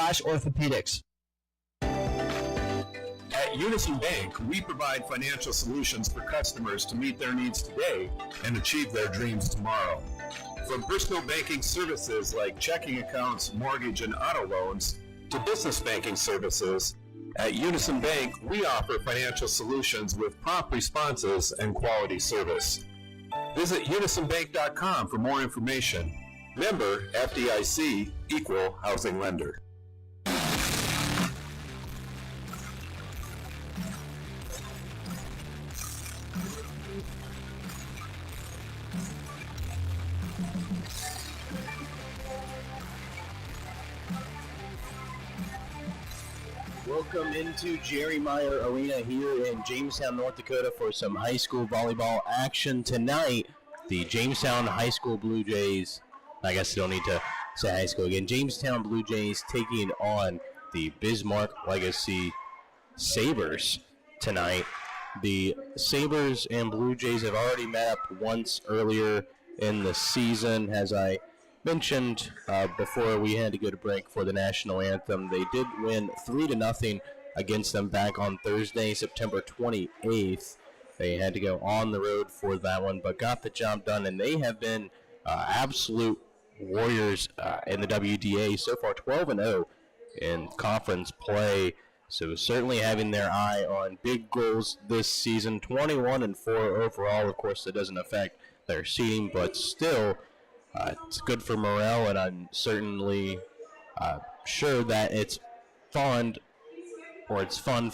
Orthopedics. At Unison Bank, we provide financial solutions for customers to meet their needs today and achieve their dreams tomorrow. From personal banking services like checking accounts, mortgage, and auto loans, to business banking services, at Unison Bank, we offer financial solutions with prompt responses and quality service. Visit unisonbank.com for more information. Member FDIC, Equal Housing Lender. Welcome into Jerry Meyer Arena here in Jamestown, North Dakota for some high school volleyball action tonight. The Jamestown High School Blue Jays, I guess I don't need to say high school again, Jamestown Blue Jays taking on the Bismarck Legacy Sabres tonight. The Sabres and Blue Jays have already met up once earlier in the season. As I mentioned before we had to go to break for the national anthem, they did win 3-0 against them back on Thursday, September 28th. They had to go on the road for that one, but got the job done, and they have been absolute warriors in the WDA so far, 12-0 in conference play. So certainly having their eye on big goals this season, 21-4 overall. Of course, that doesn't affect their seeding, but still, it's good for morale, and I'm certainly sure that it's fun for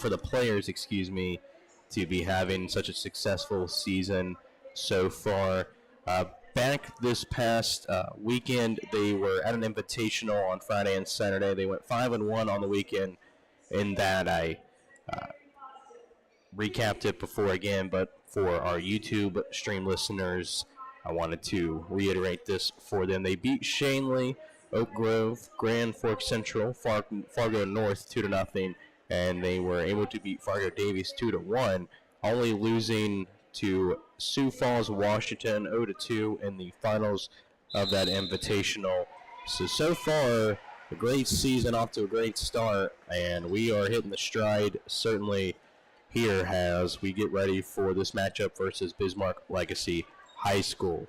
the players, to be having such a successful season so far. Back this past weekend, they were at an invitational on Friday and Saturday. They went 5-1 on the weekend. In that, I recapped it before again, but for our YouTube stream listeners, I wanted to reiterate this for them. They beat Shanley, Oak Grove, Grand Forks Central, Fargo North 2-0, and they were able to beat Fargo Davies 2-1, only losing to Sioux Falls, Washington 0-2 in the finals of that invitational. So far, a great season, off to a great start, and we are hitting the stride certainly here as we get ready for this matchup versus Bismarck Legacy High School.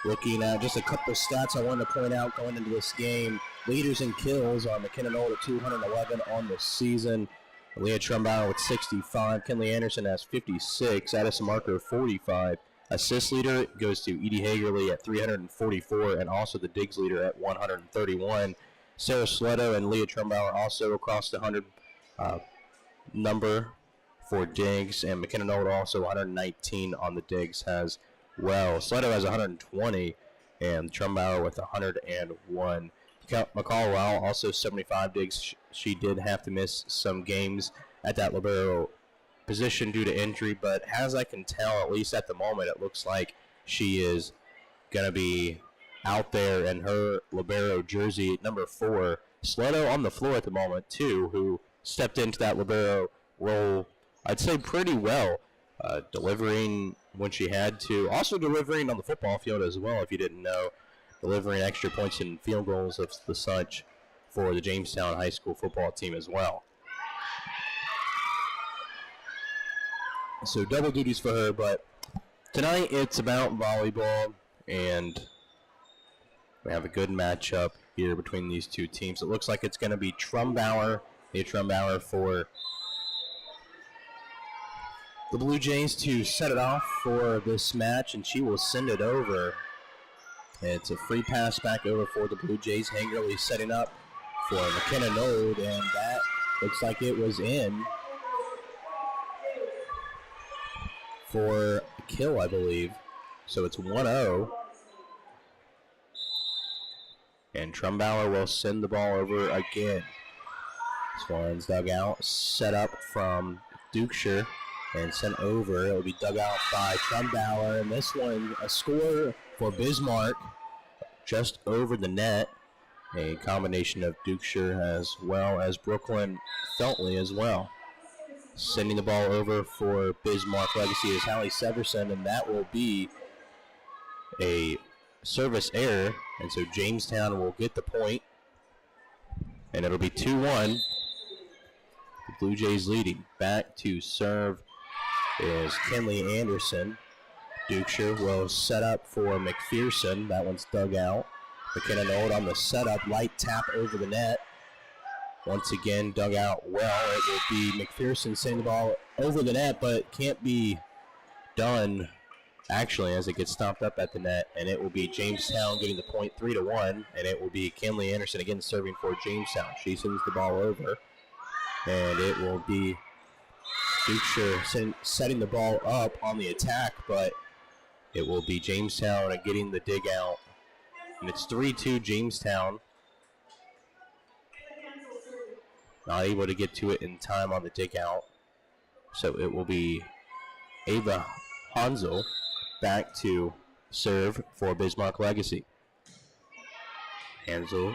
Looking at just a couple stats I wanted to point out going into this game. Leaders in kills are McKinnon Old at 211 on the season. Leah Trumbauer with 65. Kenley Anderson has 56. Addison Marker 45. Assist leader goes to Edie Hagerly at 344, and also the digs leader at 131. Sarah Sletto and Leah Trumbauer also across the 100 number for digs, and McKinnon Old also 119 on the digs as well. Sletto has 120, and Trumbauer with 101. McCall Rowell also 75 digs. She did have to miss some games at that libero position due to injury, but as I can tell, at least at the moment, it looks like she is going to be out there in her libero jersey, number 4. Sletto on the floor at the moment, too, who stepped into that libero role, I'd say pretty well, delivering when she had to. Also delivering on the football field as well, if you didn't know, delivering extra points and field goals of the such for the Jamestown High School football team as well. So double duties for her, but tonight it's about volleyball, and we have a good matchup here between these two teams. It looks like it's going to be Trumbauer for the Blue Jays to set it off for this match, and she will send it over. It's a free pass back over for the Blue Jays. Hagerly setting up for McKinnon Old, and that looks like it was in for a kill, I believe. So it's 1-0. And Trumbauer will send the ball over again. Swans dug out, set up from Dukeshire and sent over. It will be dug out by Trumbauer. And this one, a score for Bismarck just over the net. A combination of Dukeshire as well as Brooklyn Feltley as well. Sending the ball over for Bismarck Legacy is Hallie Severson, and that will be a service error, and so Jamestown will get the point, and it'll be 2-1. The Blue Jays leading. Back to serve is Kenley Anderson. Dukeshire will set up for McPherson. That one's dug out. McKenna Nold on the setup. Light tap over the net. Once again, dug out well. It will be McPherson sending the ball over the net, but can't be done actually as it gets stopped up at the net. And it will be Jamestown getting the point 3-1. And it will be Kenley Anderson again serving for Jamestown. She sends the ball over. And it will be Dukeshire setting the ball up on the attack, but it will be Jamestown getting the dig out. And it's 3-2 Jamestown. Not able to get to it in time on the dig out. So it will be Ava Hansel back to serve for Bismarck Legacy. Hansel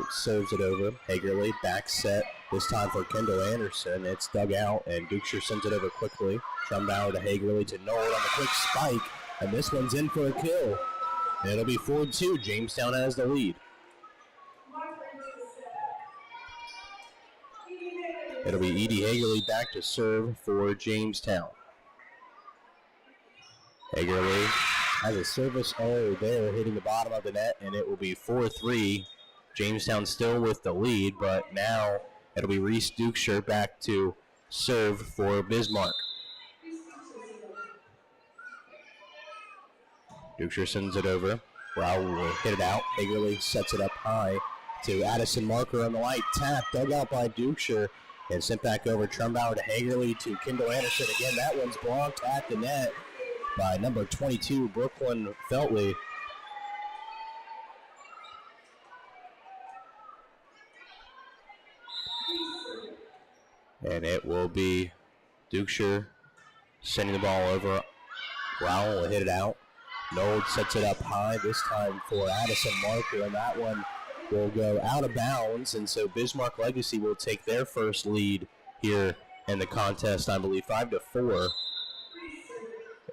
serves it over. Hagerly back set. This time for Kendall Anderson. It's dug out, and Dukeshire sends it over quickly. Trumbauer to Hagerly to Noel on the quick spike, and this one's in for a kill. And it'll be 4-2. Jamestown has the lead. It'll be Edie Hagerly back to serve for Jamestown. Hagerly has a service error there hitting the bottom of the net, and it will be 4-3. Jamestown still with the lead, but now it'll be Reese Dukeshire back to serve for Bismarck. Dukeshire sends it over. Rowell will hit it out. Hagerly sets it up high to Addison Marker on the light tap. Dug out by Dukeshire and sent back over. Trumbauer to Hagerly to Kendall Anderson. Again, that one's blocked at the net by number 22, Brooklyn Feltley. And it will be Dukeshire sending the ball over. Rowell will hit it out. Nold sets it up high, this time for Addison Marker, and that one will go out of bounds, and so Bismarck Legacy will take their first lead here in the contest, I believe, 5-4.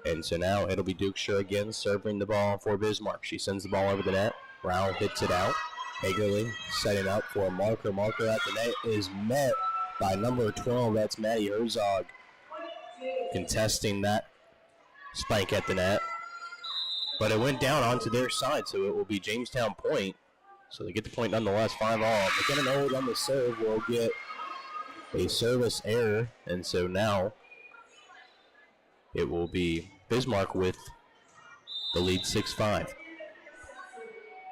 And so now it'll be Dukeshire again serving the ball for Bismarck. She sends the ball over the net. Rowell hits it out. Hagerly setting up for Marker. Marker at the net is met by number 12. That's Maddie Herzog contesting that spike at the net. But it went down onto their side, so it will be Jamestown point. So they get the point nonetheless, 5-all. McKenna Nold on the serve will get a service error, and so now it will be Bismarck with the lead 6-5.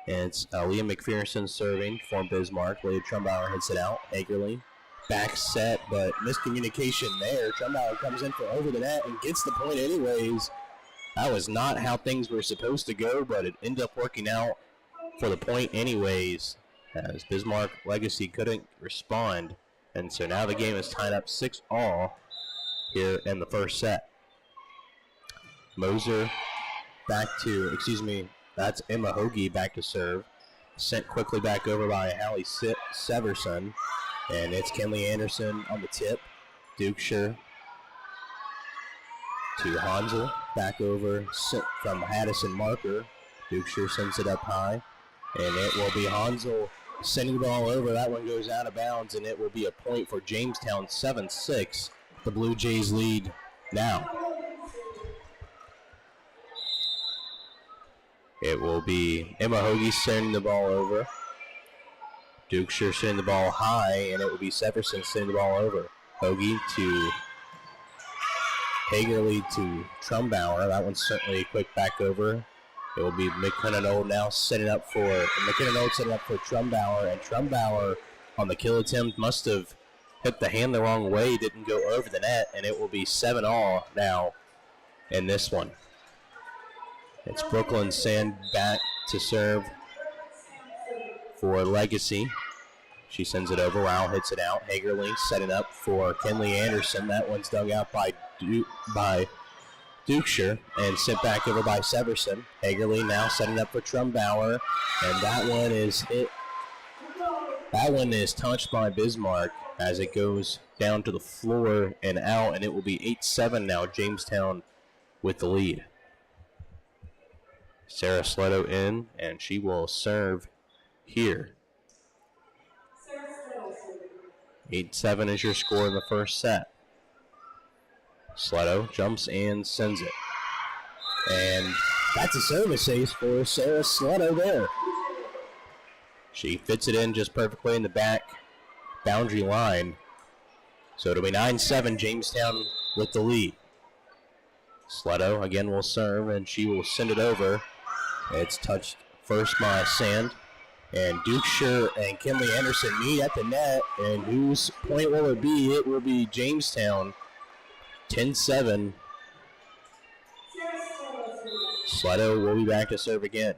And it's Liam McPherson serving for Bismarck. Leah Trumbauer hits it out. Hagerly back set, but miscommunication there. Trumbauer comes in for over the net and gets the point anyways. That was not how things were supposed to go, but it ended up working out for the point anyways, as Bismarck Legacy couldn't respond. And so now the game is tied up 6-all here in the first set. Moser back to, that's Emma Hoagie back to serve. Sent quickly back over by Hallie Severson. And it's Kenley Anderson on the tip. Dukeshire to Hansel. Back over from Addison Marker. Dukeshire sends it up high. And it will be Hansel sending the ball over. That one goes out of bounds, and it will be a point for Jamestown, 7-6. The Blue Jays lead now. It will be Emma Hoagie sending the ball over. Dukeshire sending the ball high, and it will be Severson sending the ball over. Hoagie to Hagerly to Trumbauer. That one's certainly a quick back over. It will be McKenna Nold now setting up for Trumbauer, and Trumbauer on the kill attempt must have hit the hand the wrong way, didn't go over the net, and it will be 7-all now in this one. It's Brooklyn Sand back to serve for Legacy. She sends it over. Rowell hits it out. Hagerly setting up for Kenley Anderson. That one's dug out by Dukeshire and sent back over by Severson. Hagerly now setting up for Trumbauer, and that one is hit. That one is touched by Bismarck as it goes down to the floor and out, and it will be 8-7 now. Jamestown with the lead. Sarah Sletto in, and she will serve here. 8-7 is your score in the first set. Sletto jumps and sends it. And that's a service ace for Sarah Sletto there. She fits it in just perfectly in the back boundary line. So it'll be 9-7, Jamestown with the lead. Sletto again will serve, and she will send it over. It's touched first by Sand. And Dukeshire and Kinley Anderson meet at the net. And whose point will it be? It will be Jamestown. 10-7. Sletto will be back to serve again.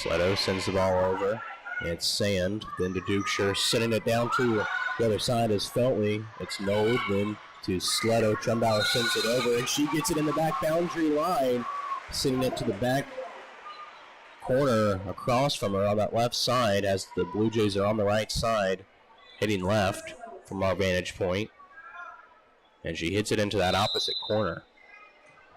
Sletto sends the ball over. It's Sand. Then to Dukeshire. Sending it down to the other side is Feltley. It's Nold. Then to Sletto. Trumbauer sends it over. And she gets it in the back boundary line. Sending it to the back corner across from her on that left side as the Blue Jays are on the right side, hitting left from our vantage point. And she hits it into that opposite corner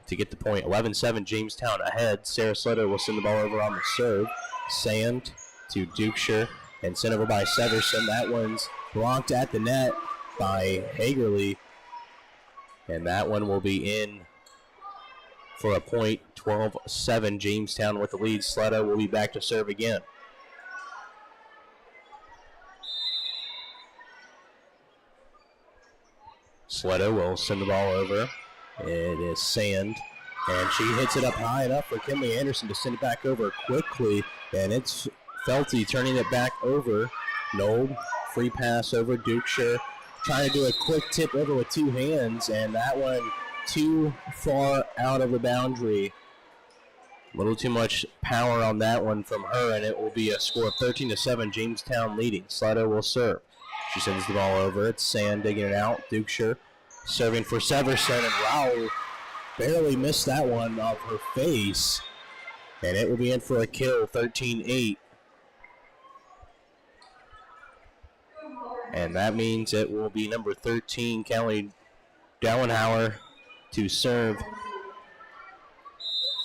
to get the point. 11-7, Jamestown ahead. Sarah Sletto will send the ball over on the serve. Sand to Dukeshire and sent over by Severson. That one's blocked at the net by Hagerly. And that one will be in for a point. 12-7, Jamestown with the lead. Sletto will be back to serve again. Sletto will send the ball over. It is Sand, and she hits it up high enough for Kinley Anderson to send it back over quickly, and it's Felty turning it back over. Nold, free pass over Dukeshire, trying to do a quick tip over with two hands, and that one too far out of the boundary. A little too much power on that one from her, and it will be a score of 13-7, Jamestown leading. Sletto will serve. She sends the ball over. It's Sand digging it out. Dukeshire serving for Severson, and wow, barely missed that one off her face. And it will be in for a kill, 13-8. And that means it will be number 13, Kelly Dallenhauer, to serve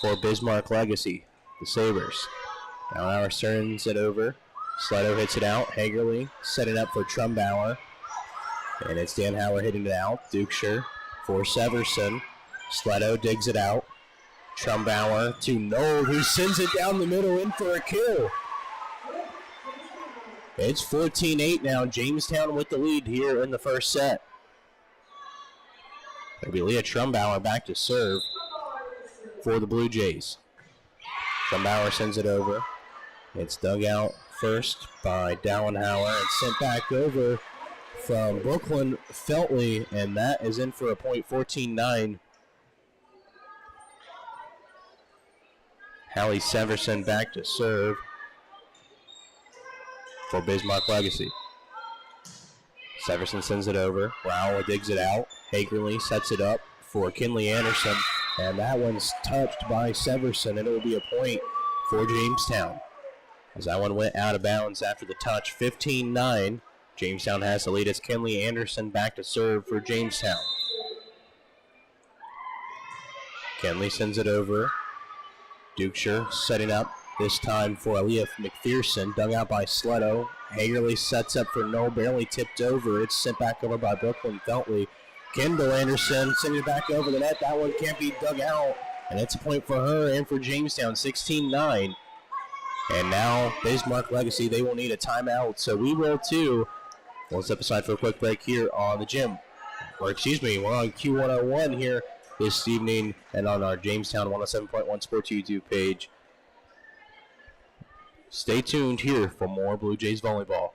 for Bismarck Legacy, the Sabres. Dallenhauer sends it over. Sletto hits it out. Hagerly setting up for Trumbauer. And it's Danhauer hitting it out. Dukeshire for Severson. Sletto digs it out. Trumbauer to Noel, who sends it down the middle in for a kill. It's 14-8 now. Jamestown with the lead here in the first set. It'll be Leah Trumbauer back to serve for the Blue Jays. Trumbauer sends it over. It's dug out first by Dallenhauer and sent back over from Brooklyn Feltley, and that is in for a point, 14-9. Hallie Severson back to serve for Bismarck Legacy. Severson sends it over. Brower digs it out. Hagerly sets it up for Kinley Anderson, and that one's touched by Severson, and it will be a point for Jamestown, as that one went out of bounds after the touch. 15-9. Jamestown has the lead as Kinley Anderson back to serve for Jamestown. Kinley sends it over. Dukeshire setting up this time for Aaliyah McPherson, dug out by Sletto. Hagerly sets up for Noel, barely tipped over. It's sent back over by Brooklyn Feltley. Kendall Anderson sending it back over the net. That one can't be dug out, and it's a point for her and for Jamestown, 16-9. And now Bismarck Legacy, they will need a timeout, so we will too. We'll step aside for a quick break here on the gym. Or excuse me, we're on Q101 here this evening and on our Jamestown 107.1 Sports YouTube page. Stay tuned here for more Blue Jays volleyball.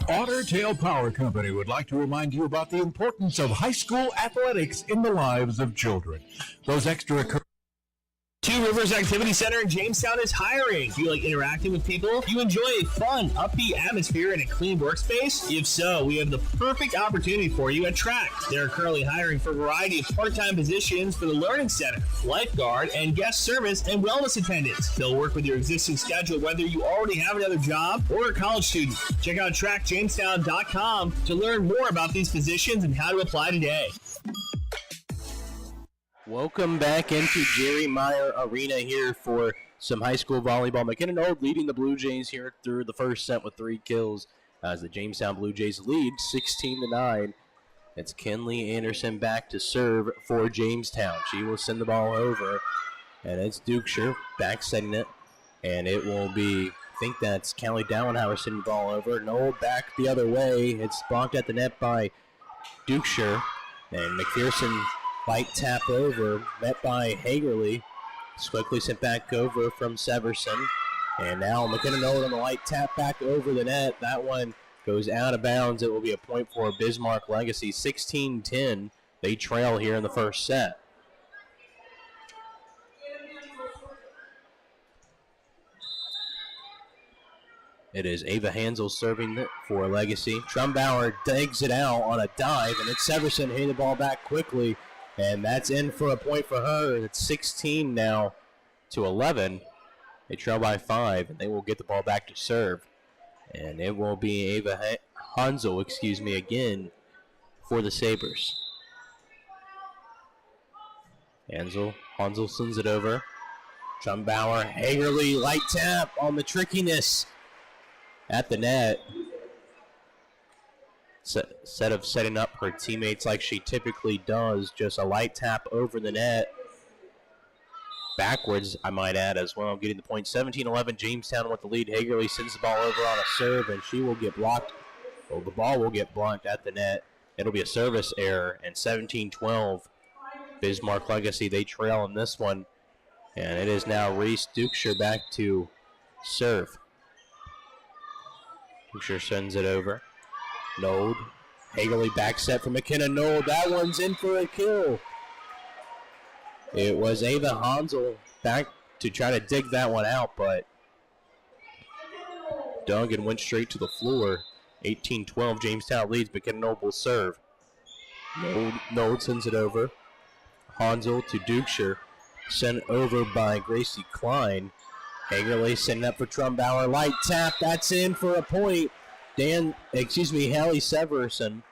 Otter Tail Power Company would like to remind you about the importance of high school athletics in the lives of children. Those extracurricular Two Rivers Activity Center in Jamestown is hiring. Do you like interacting with people? Do you enjoy a fun, upbeat atmosphere and a clean workspace? If so, we have the perfect opportunity for you at Track. They're currently hiring for a variety of part-time positions for the Learning Center, lifeguard, and guest service and wellness attendants. They'll work with your existing schedule whether you already have another job or a college student. Check out trackjamestown.com to learn more about these positions and how to apply today. Welcome back into Jerry Meyer Arena here for some high school volleyball. McKinnon-Old leading the Blue Jays here through the first set with 3 kills as the Jamestown Blue Jays lead 16-9. It's Kenley Anderson back to serve for Jamestown. She will send the ball over, and it's Dukeshire back setting it, and it will be, I think that's Callie Dowenhauer sending the ball over. Knoll back the other way. It's blocked at the net by Dukeshire, and McPherson light tap over, met by Hagerly. It's quickly sent back over from Severson. And now McKinnon-Old on the light tap back over the net. That one goes out of bounds. It will be a point for Bismarck Legacy. 16-10. They trail here in the first set. It is Ava Hansel serving it for Legacy. Trumbauer digs it out on a dive, and it's Severson hitting the ball back quickly. And that's in for a point for her. It's 16 now to 11. They trail by 5, and they will get the ball back to serve. And it will be Ava Hansel, again for the Sabres. Hansel sends it over. Trumbauer, Hagerly, light tap on the trickiness at the net. Instead of setting up her teammates like she typically does, just a light tap over the net. Backwards, I might add, as well. Getting the point. 17-11, Jamestown with the lead. Hagerly sends the ball over on a serve, and she will get blocked. Well, the ball will get blocked at the net. It'll be a service error, and 17-12, Bismarck Legacy, they trail in this one. And it is now Reese Dukeshire back to serve. Dukeshire sends it over. Node. Hagerly back set for McKinnon-Old. That one's in for a kill. It was Ava Hansel back to try to dig that one out, but Duggan went straight to the floor. 18-12, Jamestown leads. McKinnon-Old will serve. Node sends it over. Hansel to Dukeshire. Sent over by Gracie Klein. Hagerly sending up for Trumbauer. Light tap. That's in for a point. Hallie Severson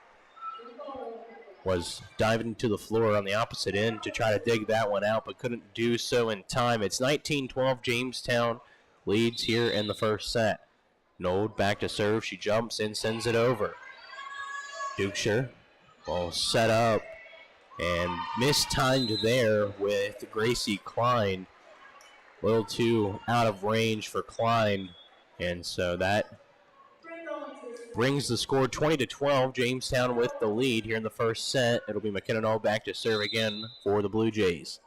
was diving to the floor on the opposite end to try to dig that one out, but couldn't do so in time. It's 19-12. Jamestown leads here in the first set. Node back to serve. She jumps in, sends it over. Dukeshire ball set up and mistimed there with Gracie Klein. A little too out of range for Klein, and so that brings the score 20-12. Jamestown with the lead here in the first set. It'll be McKinnon-Old back to serve again for the Blue Jays.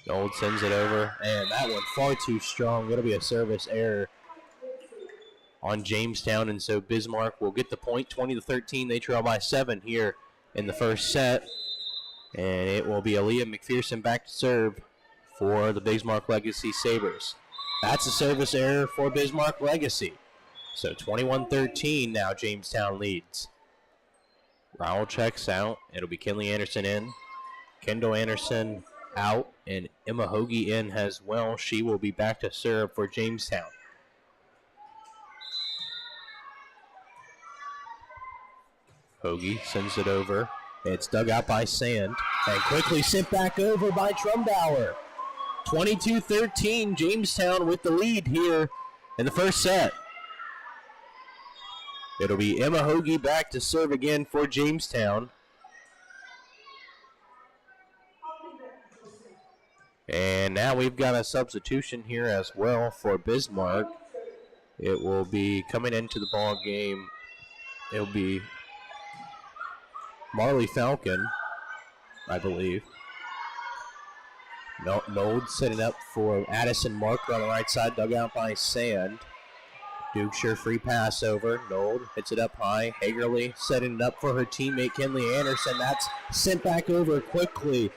Old sends it over, and that one far too strong. It'll be a service error on Jamestown, and so Bismarck will get the point. 20-13. They trail by 7 here in the first set, and it will be Aaliyah McPherson back to serve for the Bismarck Legacy Sabres. That's a service error for Bismarck Legacy. So 21-13 now Jamestown leads. Rowell checks out. It'll be Kinley Anderson in. Kendall Anderson out. And Emma Hoagie in as well. She will be back to serve for Jamestown. Hoagie sends it over. It's dug out by Sand. And quickly sent back over by Trumbauer. 22-13. Jamestown with the lead here in the first set. It'll be Emma Hoagie back to serve again for Jamestown. And now we've got a substitution here as well for Bismarck. It will be coming into the ball game. It'll be Marley Falcon, I believe. Node setting up for Addison Marker on the right side, dug out by Sand. Dukeshire free pass over. Node hits it up high. Hagerly setting it up for her teammate Kinley Anderson. That's sent back over quickly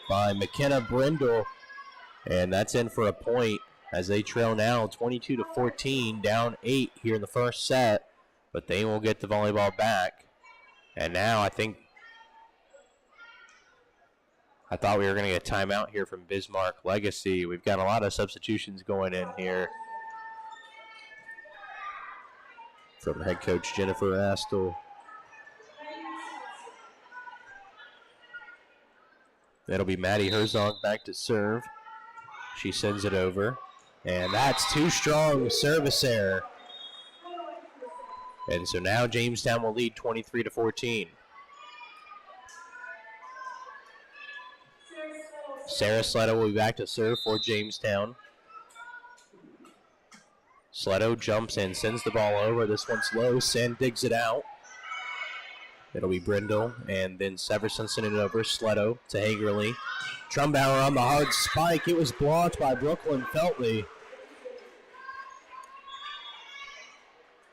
by McKenna Brindle. And that's in for a point as they trail now 22-14, down 8 here in the first set. But they will get the volleyball back. And now I thought we were going to get a timeout here from Bismarck Legacy. We've got a lot of substitutions going in here from head coach Jennifer Astle. That'll be Maddie Herzog back to serve. She sends it over. And that's too strong. Service error. And so now Jamestown will lead 23-14. Sarah Sletto will be back to serve for Jamestown. Sletto jumps in, sends the ball over. This one's low. Sand digs it out. It'll be Brindle, and then Severson sending it over. Sletto to Hagerly. Trumbauer on the hard spike. It was blocked by Brooklyn Feltley.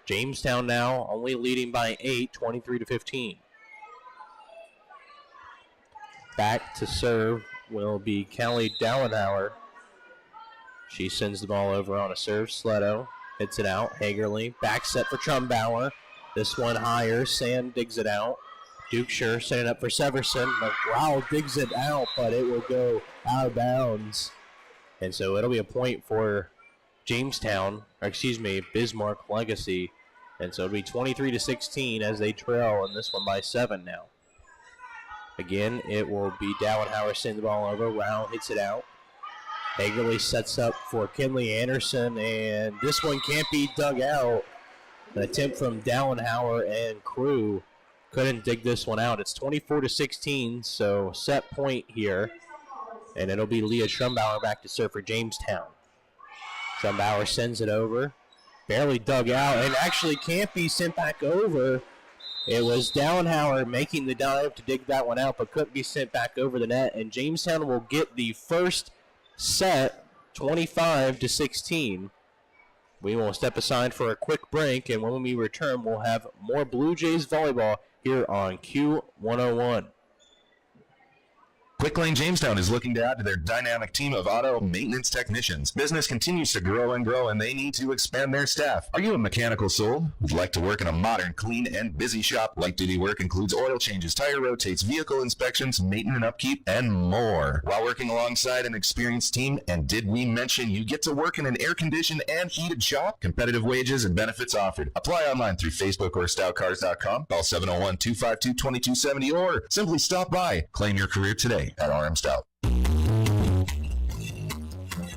Jamestown now only leading by 8, 23-15. Back to serve will be Kelly Dallenhauer. She sends the ball over on a serve. Sletto hits it out. Hagerly. Back set for Trumbauer. This one higher. Sand digs it out. Dukeshire setting up for Severson. McGraw digs it out, but it will go out of bounds. And so it'll be a point for Jamestown, or excuse me, Bismarck Legacy. And so it'll be 23-16 as they trail in this one by 7 now. Again, it will be Dallenhauer sending the ball over. Rao hits it out. Hagerly sets up for Kinley Anderson, and this one can't be dug out. An attempt from Dallenhauer and crew couldn't dig this one out. It's 24-16, so set point here. And it'll be Leah Trumbauer back to serve for Jamestown. Trumbauer sends it over. Barely dug out, and actually can't be sent back over. It was Dallenhauer making the dive to dig that one out, but couldn't be sent back over the net. And Jamestown will get the first set, 25-16. We will step aside for a quick break, and when we return, we'll have more Blue Jays volleyball here on Q101. Quick Lane Jamestown is looking to add to their dynamic team of auto maintenance technicians. Business continues to grow, and they need to expand their staff. Are you a mechanical soul who'd like to work in a modern, clean, and busy shop? Light-duty work includes oil changes, tire rotates, vehicle inspections, maintenance and upkeep, and more. While working alongside an experienced team, and did we mention you get to work in an air-conditioned and heated shop? Competitive wages and benefits offered. Apply online through Facebook or stoutcars.com. Call 701-252-2270 or simply stop by. Claim your career today at RM Stout.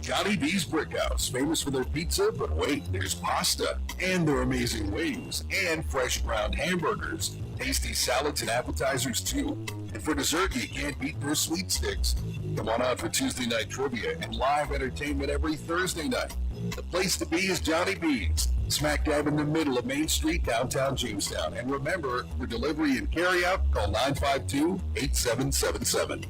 Johnny B's Brick House, famous for their pizza, but wait, there's pasta, and their amazing wings, and fresh ground hamburgers, tasty salads and appetizers too. And for dessert, you can't beat their sweet sticks. Come on out for Tuesday night trivia and live entertainment every Thursday night. The place to be is Johnny B's, smack dab in the middle of Main Street, downtown Jamestown. And remember, for delivery and carryout, call 952-8777.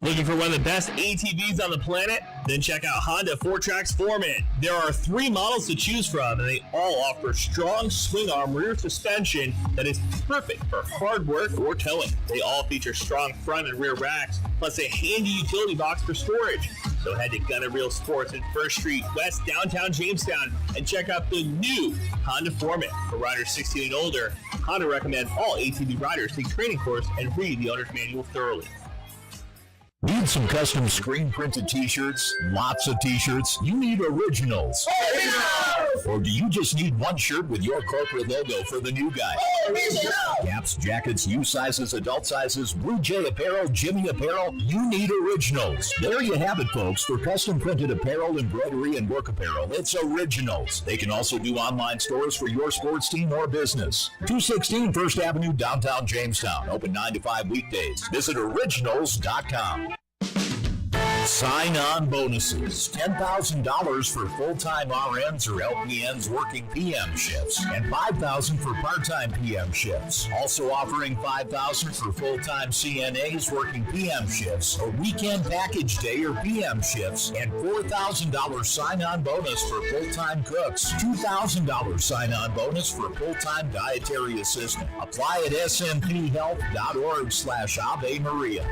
Looking for one of the best ATVs on the planet? Then check out Honda 4Trax Foreman. There are 3 models to choose from, and they all offer strong swing-arm rear suspension that is perfect for hard work or towing. They all feature strong front and rear racks, plus a handy utility box for storage. So head to Gunner Reel Sports in First Street, West downtown Jamestown, and check out the new Honda Foreman. For riders 16 and older, Honda recommends all ATV riders take training course and read the owner's manual thoroughly. Need some custom screen printed t-shirts? Lots of t-shirts? You need originals. Originals! Or do you just need one shirt with your corporate logo for the new guy? Original! Caps, jackets, U sizes, adult sizes, Blue Jay apparel, Jimmy apparel. You need originals. There you have it, folks. For custom printed apparel, embroidery, and work apparel, it's Originals. They can also do online stores for your sports team or business. 216 First Avenue, downtown Jamestown. Open 9 to 5 weekdays. Visit originals.com. Sign-on bonuses, $10,000 for full-time RNs or LPNs working PM shifts, and $5,000 for part-time PM shifts. Also offering $5,000 for full-time CNAs working PM shifts, or weekend package day or PM shifts, and $4,000 sign-on bonus for full-time cooks, $2,000 sign-on bonus for full-time dietary assistant. Apply at snphealth.org/Ave Maria.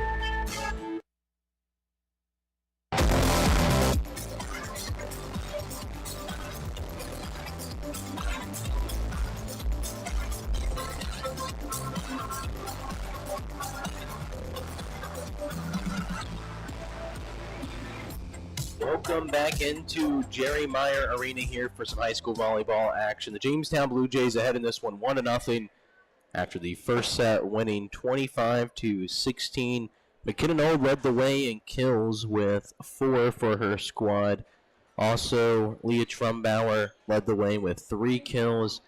Welcome back into Jerry Meyer Arena here for some high school volleyball action. The Jamestown Blue Jays ahead in this one 1-0 after the first set, winning 25-16. McKinnon Old led the way in kills with 4 for her squad. Also, Leah Trumbauer led the way with 3 kills,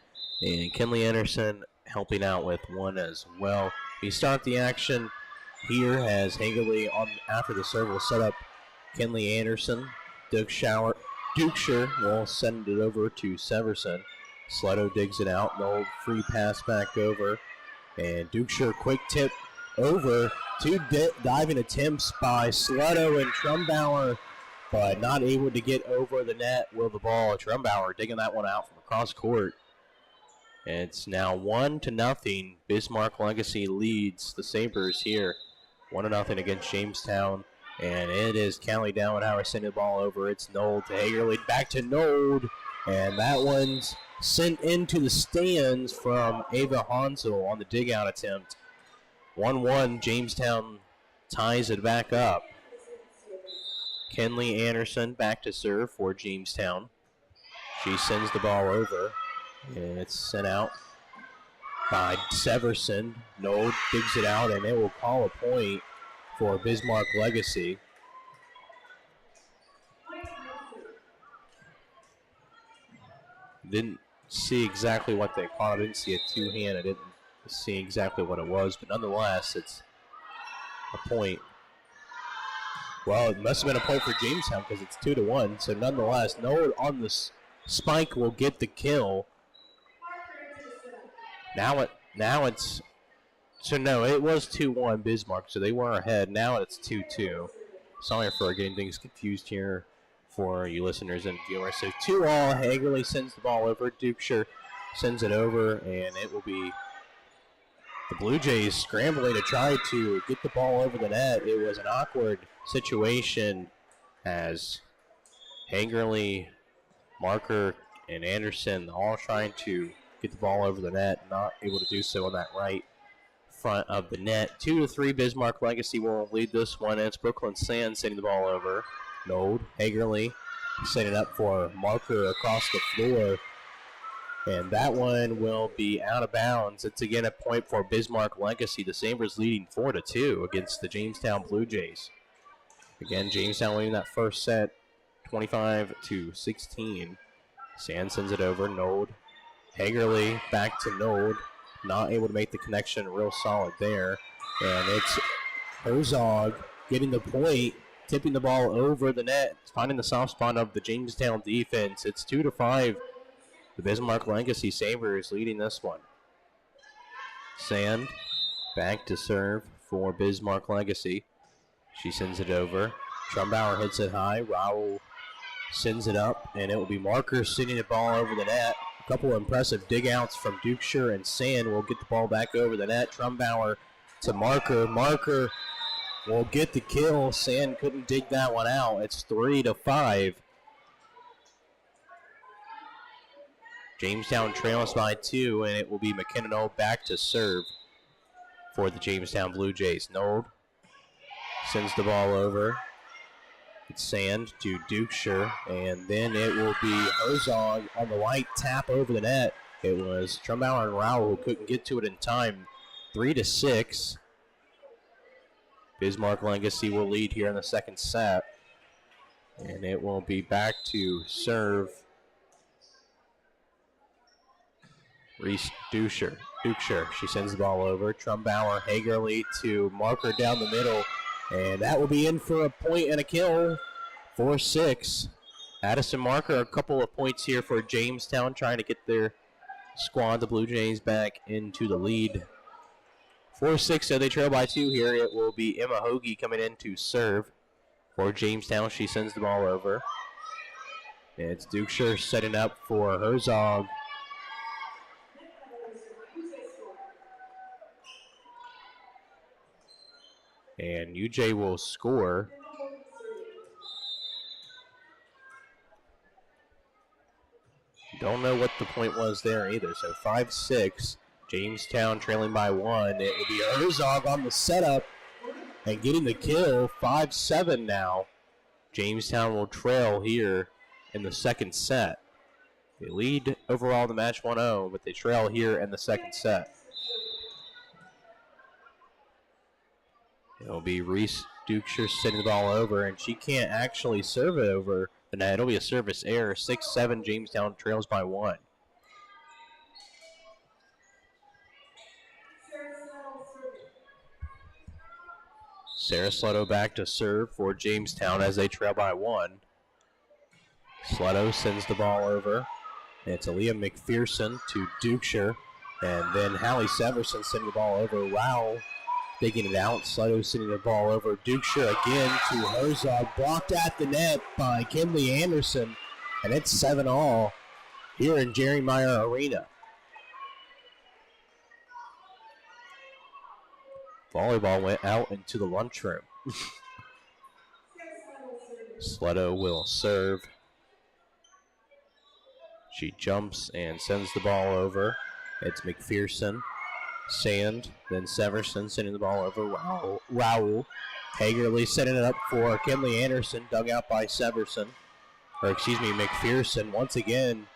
and Kinley Anderson helping out with 1 as well. We start the action here as Hagerly after the serve will set up Kinley Anderson. Dukeshire will send it over to Severson. Sletto digs it out. The old free pass back over. And Dukeshire quick tip over. 2 diving attempts by Sletto and Trumbauer, but not able to get over the net with the ball. Trumbauer digging that one out from across court. It's now 1-0. Bismarck Legacy leads the Sabres here. 1-0 against Jamestown. And it is Callie Dowenhauer sending the ball over. It's Nold to Hagerly. Back to Nold. And that one's sent into the stands from Ava Hansel on the dig-out attempt. 1-1. Jamestown ties it back up. Kinley Anderson back to serve for Jamestown. She sends the ball over. And it's sent out by Severson. Nold digs it out, and it will call a point for Bismarck Legacy. Didn't see exactly what they called. I didn't see a two-hand. I didn't see exactly what it was, but nonetheless, it's a point. Well, it must have been a point for Jamestown because it's 2-1. So nonetheless, Nold on the spike will get the kill. Now it's so no, it was 2-1 Bismarck, so they were ahead. Now it's 2-2. Sorry for getting things confused here for you listeners and viewers. So 2-all. Hagerly sends the ball over. Dukeshire sends it over, and it will be the Blue Jays scrambling to try to get the ball over the net. It was an awkward situation as Hagerly, Marker, and Anderson all trying to get the ball over the net, not able to do so on that right front of the net. 2-3, Bismarck Legacy will lead this one. It's Brooklyn Sands sending the ball over. Nold, Hagerly setting up for Marker across the floor. And that one will be out of bounds. It's again a point for Bismarck Legacy. The Sabres leading 4-2 against the Jamestown Blue Jays. Again, Jamestown winning that first set 25-16. Sands sends it over. Nold. Hagerly back to Nold. Not able to make the connection real solid there. And it's Herzog getting the point, tipping the ball over the net, finding the soft spot of the Jamestown defense. It's 2-5. The Bismarck Legacy Sabres leading this one. Sand back to serve for Bismarck Legacy. She sends it over. Trumbauer hits it high. Raul sends it up, and it will be Marker sending the ball over the net. A couple of impressive dig-outs from Dukeshire, and Sand will get the ball back over the net. Trumbauer to Marker. Marker will get the kill. Sand couldn't dig that one out. It's 3-5. Jamestown trails by 2, and it will be McKinnon Old back to serve for the Jamestown Blue Jays. Nold sends the ball over. It's Sand to Dukeshire, and then it will be Herzog on the white tap over the net. It was Trumbauer and Rowell who couldn't get to it in time. 3-6. Bismarck Legacy will lead here in the second set, and it will be back to serve Reese Dukeshire. She sends the ball over. Trumbauer, Hagerly to Marker down the middle. And that will be in for a point and a kill. 4-6. Addison Marker, a couple of points here for Jamestown, trying to get their squad, the Blue Jays, back into the lead. 4-6, so they trail by 2 here. It will be Emma Hoagie coming in to serve for Jamestown. She sends the ball over. And it's Dukeshire setting up for Herzog. And UJ will score. Don't know what the point was there either. So 5-6. Jamestown trailing by 1. It will be Herzog on the setup and getting the kill. 5-7 now. Jamestown will trail here in the second set. They lead overall the match 1-0, but they trail here in the second set. It'll be Reese Dukeshire sending the ball over, and she can't actually serve it over the net. It'll be a service error. 6-7, Jamestown trails by 1. Sarah Slutto back to serve for Jamestown as they trail by 1. Slutto sends the ball over. It's Aaliyah McPherson to Dukeshire. And then Hallie Severson sending the ball over. Wow, digging it out. Slutto sending the ball over. Dukeshire again to Herzog. Blocked at the net by Kinley Anderson. And it's 7-all here in Jerry Meyer Arena. Volleyball went out into the lunchroom. Slutto will serve. She jumps and sends the ball over. It's McPherson, Sand, then Severson sending the ball over. Raul. Hagerly setting it up for Kinley Anderson, dug out by Severson. McPherson. Once again,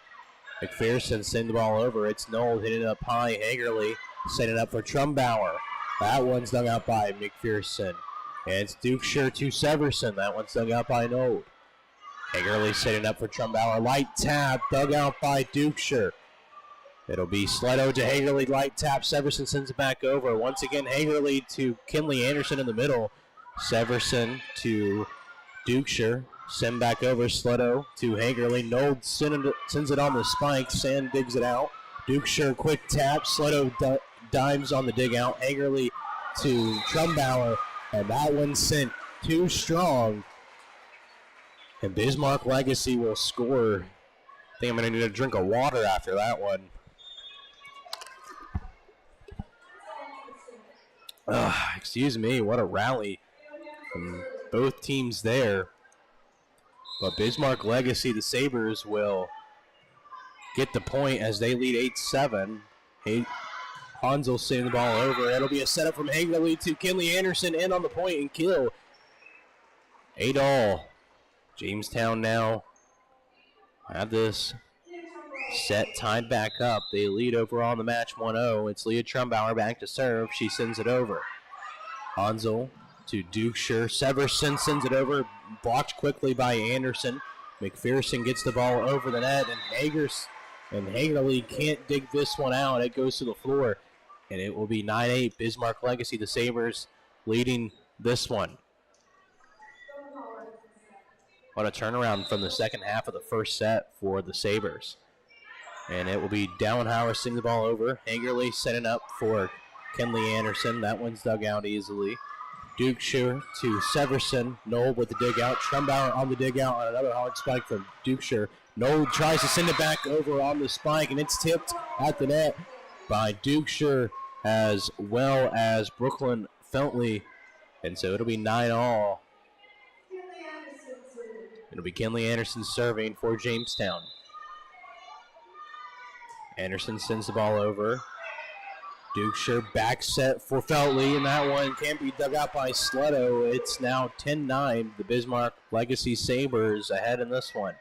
McPherson sending the ball over. It's Knoll hitting it up high. Hagerly setting it up for Trumbauer. That one's dug out by McPherson. And it's Dukeshire to Severson. That one's dug out by Knoll. Hagerly setting up for Trumbauer. Light tap, dug out by Dukeshire. It'll be Slutto to Hagerly, light tap. Severson sends it back over. Once again, Hagerly to Kinley Anderson in the middle. Severson to Dukeshire. Send back over. Slutto to Hagerly. Knoll sends it on the spike. Sand digs it out. Dukeshire, quick tap. Slutto dimes on the dig out. Hagerly to Trumbauer. And that one sent too strong. And Bismarck Legacy will score. I think I'm going to need a drink of water after that one. Excuse me, what a rally from both teams there. But Bismarck Legacy, the Sabres, will get the point as they lead 8-7. Hansel sending the ball over. It'll be a setup from Hagerly to Kinley Anderson, and on the point and kill. 8-all. Jamestown now have this set tied back up. They lead overall in the match 1-0. It's Leah Trumbauer back to serve. She sends it over. Hansel to Dukeshire. Severson sends it over. Blocked quickly by Anderson. McPherson gets the ball over the net, and Hagerly can't dig this one out. It goes to the floor, and it will be 9-8. Bismarck Legacy, the Sabres, leading this one. What a turnaround from the second half of the first set for the Sabres. And it will be Dowenhauer sending the ball over. Hagerly setting up for Kinley Anderson. That one's dug out easily. Dukeshire to Severson. Knoll with the dig out. Trumbauer on the dig out on another hard spike from Dukeshire. Knoll tries to send it back over on the spike, and it's tipped at the net by Dukeshire as well as Brooklyn Feltley. And so it'll be 9-all. It'll be Kinley Anderson serving for Jamestown. Anderson sends the ball over. Dukeshire back set for Feltley, and that one can't be dug out by Slutto. It's now 10-9. The Bismarck Legacy Sabres ahead in this one.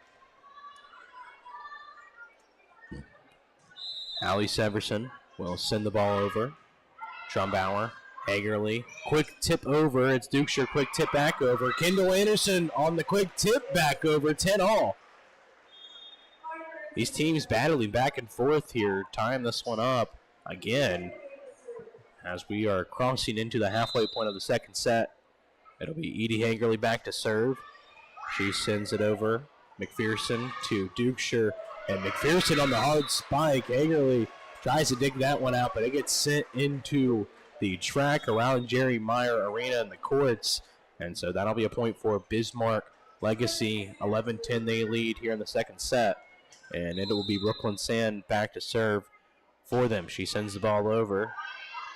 Hallie Severson will send the ball over. Trumbauer, Hagerly, quick tip over. It's Dukeshire, quick tip back over. Kendall Anderson on the quick tip back over. 10-all. These teams battling back and forth here, tying this one up again as we are crossing into the halfway point of the second set. It'll be Edie Hagerly back to serve. She sends it over. McPherson to Dukeshire, and McPherson on the hard spike. Hagerly tries to dig that one out, but it gets sent into the track around Jerry Meyer Arena in the courts, and so that'll be a point for Bismarck Legacy. 11-10 they lead here in the second set, and it will be Brooklyn Sand back to serve for them. She sends the ball over.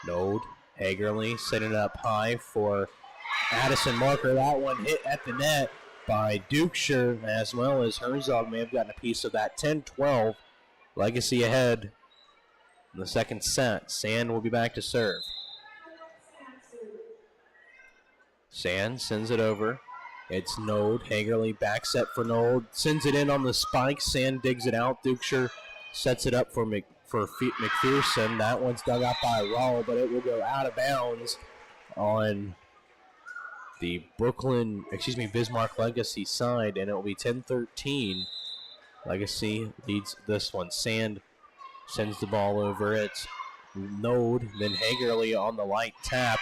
Node, Hagerly setting it up high for Addison Marker. That one hit at the net by Dukeshire, as well as Herzog may have gotten a piece of that. 10-12, Legacy ahead in the second set. Sand will be back to serve. Sand sends it over. It's Node. Hagerly back set for Node. Sends it in on the spike. Sand digs it out. Dukeshire sets it up for McPherson. That one's dug out by Raul, but it will go out of bounds on the Bismarck Legacy side, and it will be 10-13. Legacy leads this one. Sand sends the ball over. It's Node, then Hagerly on the light tap.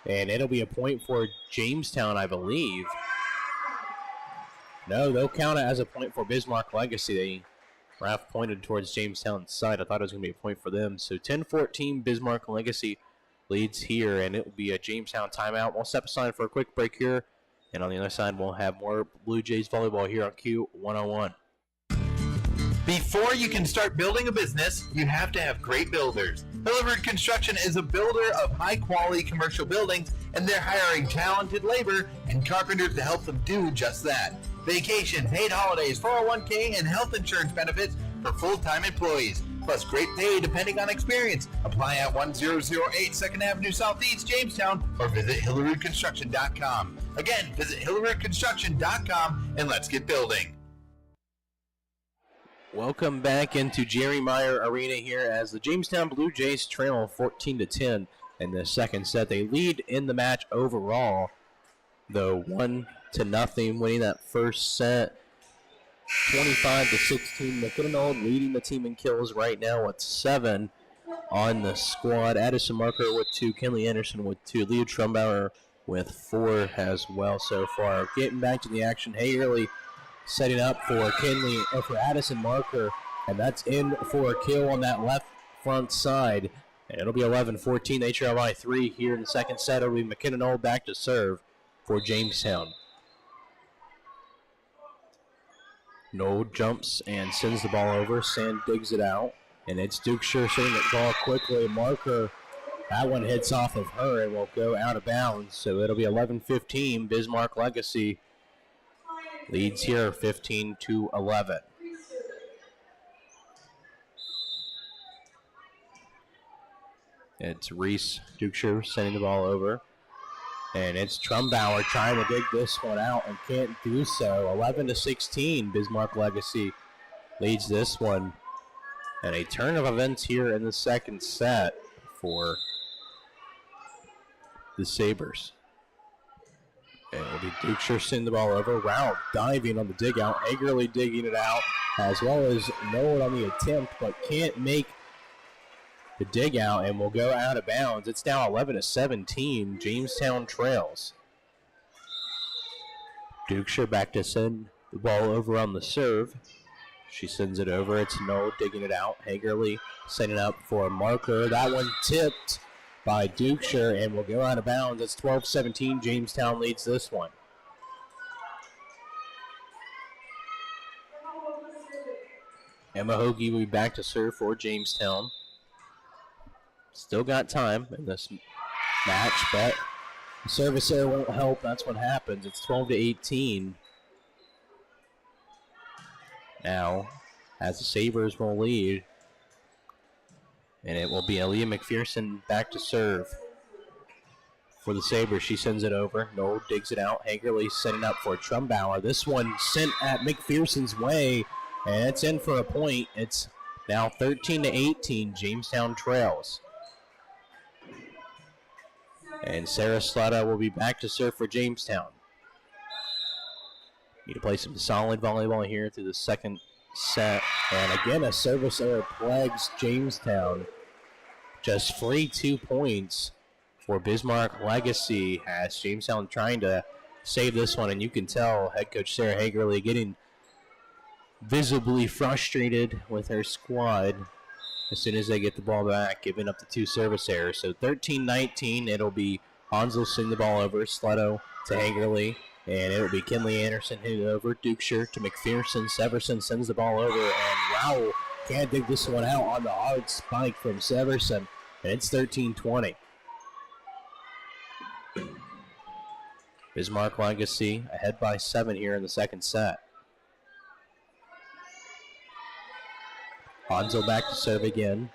And it'll be a point for Jamestown, I believe. No, they'll count it as a point for Bismarck Legacy. Raf pointed towards Jamestown's side. I thought it was going to be a point for them. So 10-14, Bismarck Legacy leads here, and it will be a Jamestown timeout. We'll step aside for a quick break here, and on the other side, we'll have more Blue Jays volleyball here on Q101. Before you can start building a business, you have to have great builders. Hillard Construction is a builder of high-quality commercial buildings, and they're hiring talented labor and carpenters to help them do just that. Vacation, paid holidays, 401k, and health insurance benefits for full-time employees, plus great pay depending on experience. Apply at 1008 2nd Avenue Southeast, Jamestown, or visit HilliardConstruction.com. Again, visit HilliardConstruction.com, and let's get building. Welcome back into Jerry Meyer Arena here as the Jamestown Blue Jays trail 14-10 in the second set. They lead in the match overall, though 1-0, winning that first set 25-16. McKinnon leading the team in kills right now with 7 on the squad. Addison Marker with 2, Kenley Anderson with 2, Leo Trumbauer with 4 as well so far. Getting back to the action, Hagerly setting up for Addison Marker, and that's in for a kill on that left front side. And it'll be 11-14. They trail by 3 here in the second set. It'll be McKinnon back to serve for Jamestown. Noel jumps and sends the ball over. Sand digs it out, and it's Dukeshire sending the ball quickly. Marker, that one hits off of her and will go out of bounds. So it'll be 11-15. Bismarck Legacy leads here 15-11. It's Reese Dukeshire sending the ball over. And it's Trumbauer trying to dig this one out and can't do so. 11-16, Bismarck Legacy leads this one. And a turn of events here in the second set for the Sabres. And it'll be Dukeshire sending the ball over. Rao diving on the dig out. Hagerly digging it out, as well as Nolan on the attempt, but can't make the dig out and will go out of bounds. It's now 11-17. Jamestown trails. Dukeshire back to send the ball over on the serve. She sends it over. It's Noel digging it out. Hagerly setting up for a Marker. That one tipped by Dukeshire and will go out of bounds. It's 12-17. Jamestown leads this one. Emma Hoagie will be back to serve for Jamestown. Still got time in this match, but the service error won't help. That's what happens. It's 12-18. Now, as the Sabres will lead, and it will be Aaliyah McPherson back to serve for the Sabres. She sends it over. Noel digs it out. Hagerly setting up for Trumbauer. This one sent at McPherson's way, and it's in for a point. It's now 13-18. Jamestown trails. And Sarah Slaughter will be back to serve for Jamestown. Need to play some solid volleyball here through the second set. And again, a service error plagues Jamestown. Just free 2 points for Bismarck Legacy as Jamestown trying to save this one. And you can tell head coach Sarah Hagerly getting visibly frustrated with her squad as soon as they get the ball back, giving up the 2 service errors. So 13-19, it'll be Hansel sending the ball over, Sletto to Hagerly, and it'll be Kenley Anderson hitting it over, Dukeshire to McPherson. Severson sends the ball over, and Rowell can't dig this one out on the hard spike from Severson, and it's 13-20. Bismarck Legacy ahead by 7 here in the second set. Hanzo back to serve again.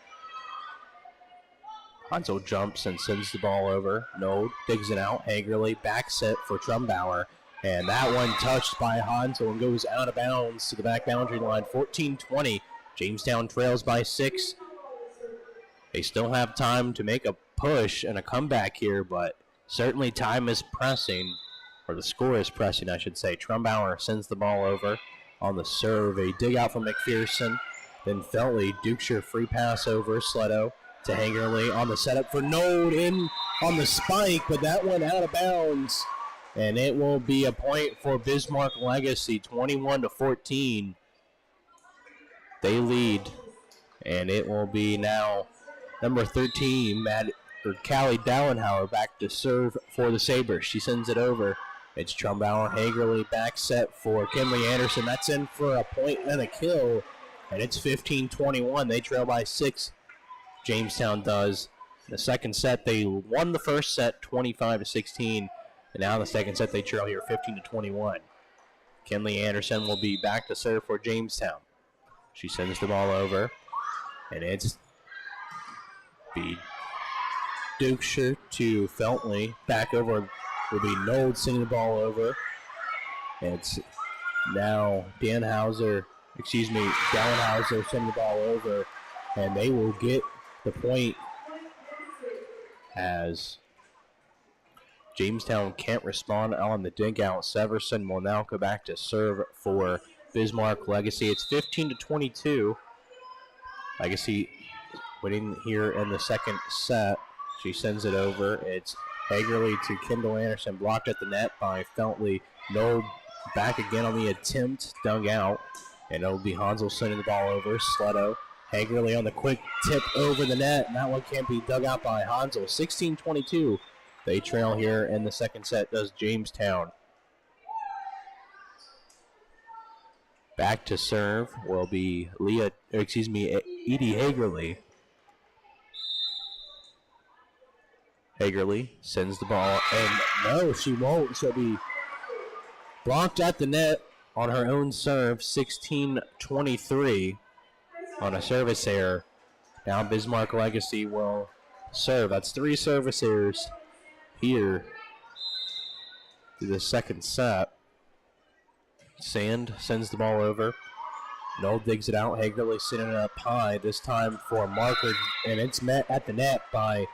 Hanzo jumps and sends the ball over. Node digs it out. Hagerly back set for Trumbauer. And that one touched by Hanzo and goes out of bounds to the back boundary line. 14-20. Jamestown trails by 6. They still have time to make a push and a comeback here, but certainly time is pressing, or the score is pressing, I should say. Trumbauer sends the ball over on the serve. A dig out from McPherson. Then Feltley, Dukeshire free pass over. Sletto to Hagerly on the setup for Node in on the spike, but that went out of bounds. And it will be a point for Bismarck Legacy, 21-14. They lead, and it will be now number 13, Callie Dallenhauer, back to serve for the Sabres. She sends it over. It's Trumbauer, Hagerly, back set for Kinley Anderson. That's in for a point and a kill, and it's 15-21. They trail by 6, Jamestown does. In the second set, they won the first set 25-16. And now in the second set, they trail here 15-21. Kinley Anderson will be back to serve for Jamestown. She sends the ball over, and it's Dukeshire to Feltley. Back over will be Nold sending the ball over. It's now Dallenhauser sending the ball over, and they will get the point as Jamestown can't respond on the dig out. Severson will now go back to serve for Bismarck Legacy. It's 15-22. Legacy winning here in the second set. She sends it over. It's Hagerly to Kendall Anderson, blocked at the net by Feltley. No back again on the attempt, dug out. And it'll be Hansel sending the ball over. Sletto. Hagerly on the quick tip over the net, and that one can't be dug out by Hansel. 16-22. They trail here in the second set, does Jamestown. Back to serve will be Edie Hagerly. Hagerly sends the ball, and no, she won't. She'll be blocked at the net on her own serve, 16-23 on a service error. Now Bismarck Legacy will serve. That's 3 service errors here to the second set. Sand sends the ball over. Noel digs it out. Hagerly sending it up high, this time for a marker, and it's met at the net by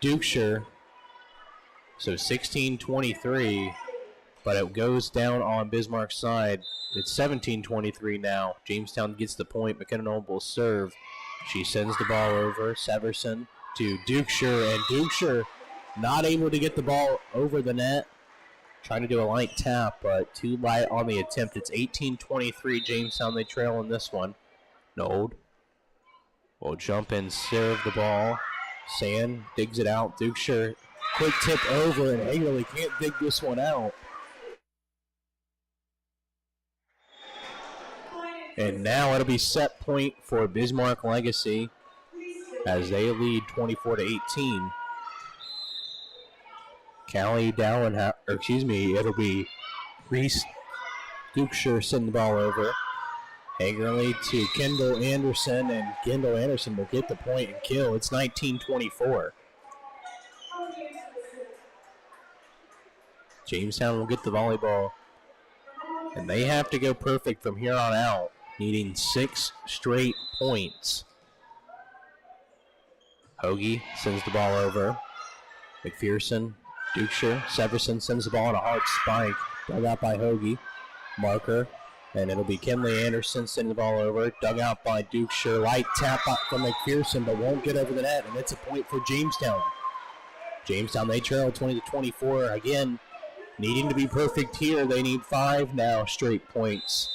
Dukeshire. So 16-23, but it goes down on Bismarck's side. It's 17-23 now. Jamestown gets the point. McKenna Noble will serve. She sends the ball over. Severson to Dukeshire, and Dukeshire not able to get the ball over the net. Trying to do a light tap, but too light on the attempt. It's 18-23. Jamestown, they trail in this one. Nold will jump and serve the ball. Sand digs it out. Dukeshire, quick tip over, and Hagerly can't dig this one out. And now it'll be set point for Bismarck Legacy as they lead 24-18. Callie Dallenhauer, it'll be Reese Dukeshire sending the ball over. Hagerly to Kendall Anderson, and Kendall Anderson will get the point and kill. It's 19-24. Jamestown will get the volleyball, and they have to go perfect from here on out, needing 6 straight points. Hoagie sends the ball over. McPherson, Dukeshire, Severson sends the ball on a hard spike. Dug out by Hoagie. Marker. And it'll be Kinley Anderson sending the ball over. Dug out by Dukeshire. Light tap up from McPherson, but won't get over the net. And it's a point for Jamestown. Jamestown, they trail 20-24. Again, needing to be perfect here. They need 5 now straight points.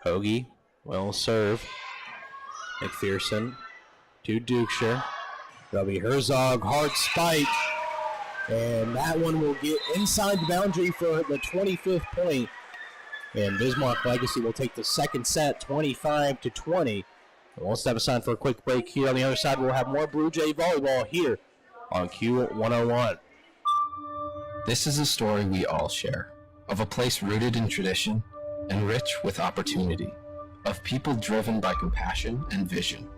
Hoagie will serve. McPherson to Dukeshire. That'll be Herzog, hard spike. And that one will get inside the boundary for the 25th point. And Bismarck Legacy will take the second set, 25-20. We'll step aside for a quick break here. On the other side, we'll have more Blue Jay volleyball here on Q101. This is a story we all share, of a place rooted in tradition and rich with opportunity, of people driven by compassion and vision.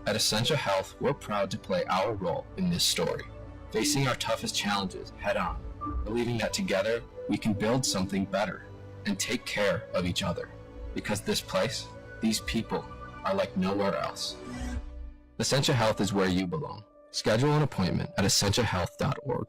At Essentia Health, we're proud to play our role in this story, facing our toughest challenges head-on, believing that together we can build something better and take care of each other, because this place, these people, are like nowhere else. Essentia Health is where you belong, Schedule an appointment at essentiahealth.org.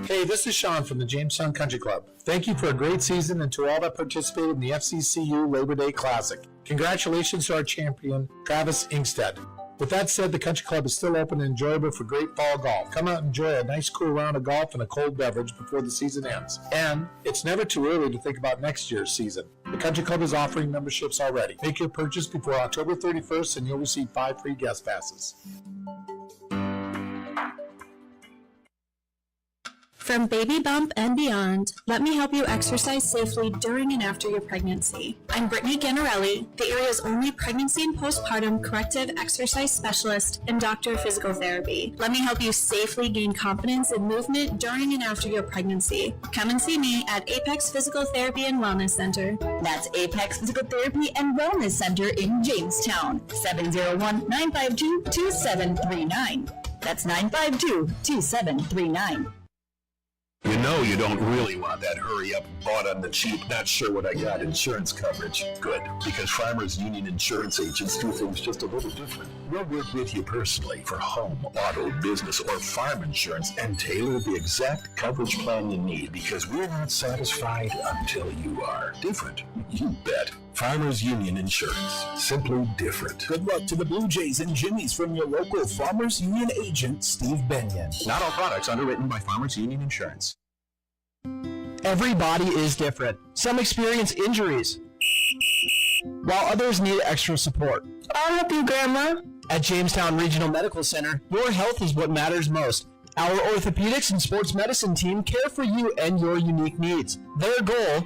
Hey, this is Sean from the Jamestown Country Club. Thank you for a great season and to all that participated in the FCCU Labor Day Classic. Congratulations to our champion, Travis Inkstead. With that said, the Country Club is still open and enjoyable for great fall golf. Come out and enjoy a nice cool round of golf and a cold beverage before the season ends. And it's never too early to think about next year's season. The Country Club is offering memberships already. Make your purchase before October 31st and you'll receive 5 free guest passes. From Baby Bump and beyond, let me help you exercise safely during and after your pregnancy. I'm Brittany Ganarelli, the area's only pregnancy and postpartum corrective exercise specialist and doctor of physical therapy. Let me help you safely gain confidence in movement during and after your pregnancy. Come and see me at Apex Physical Therapy and Wellness Center. That's Apex Physical Therapy and Wellness Center in Jamestown. 701-952-2739. That's 952-2739. You know you don't really want that hurry-up, bought on the cheap, not sure what I got insurance coverage. Good, because Farmers Union insurance agents do things just a little different. We'll work with you personally for home, auto, business, or farm insurance and tailor the exact coverage plan you need because we're not satisfied until you are. Different, you bet. Farmers Union Insurance. Simply different. Good luck to the Blue Jays and Jimmies from your local Farmers Union agent, Steve Benyon. Not all products underwritten by Farmers Union Insurance. Every body is different. Some experience injuries, while others need extra support. I'll help you, Grandma. At Jamestown Regional Medical Center, your health is what matters most. Our orthopedics and sports medicine team care for you and your unique needs. Their goal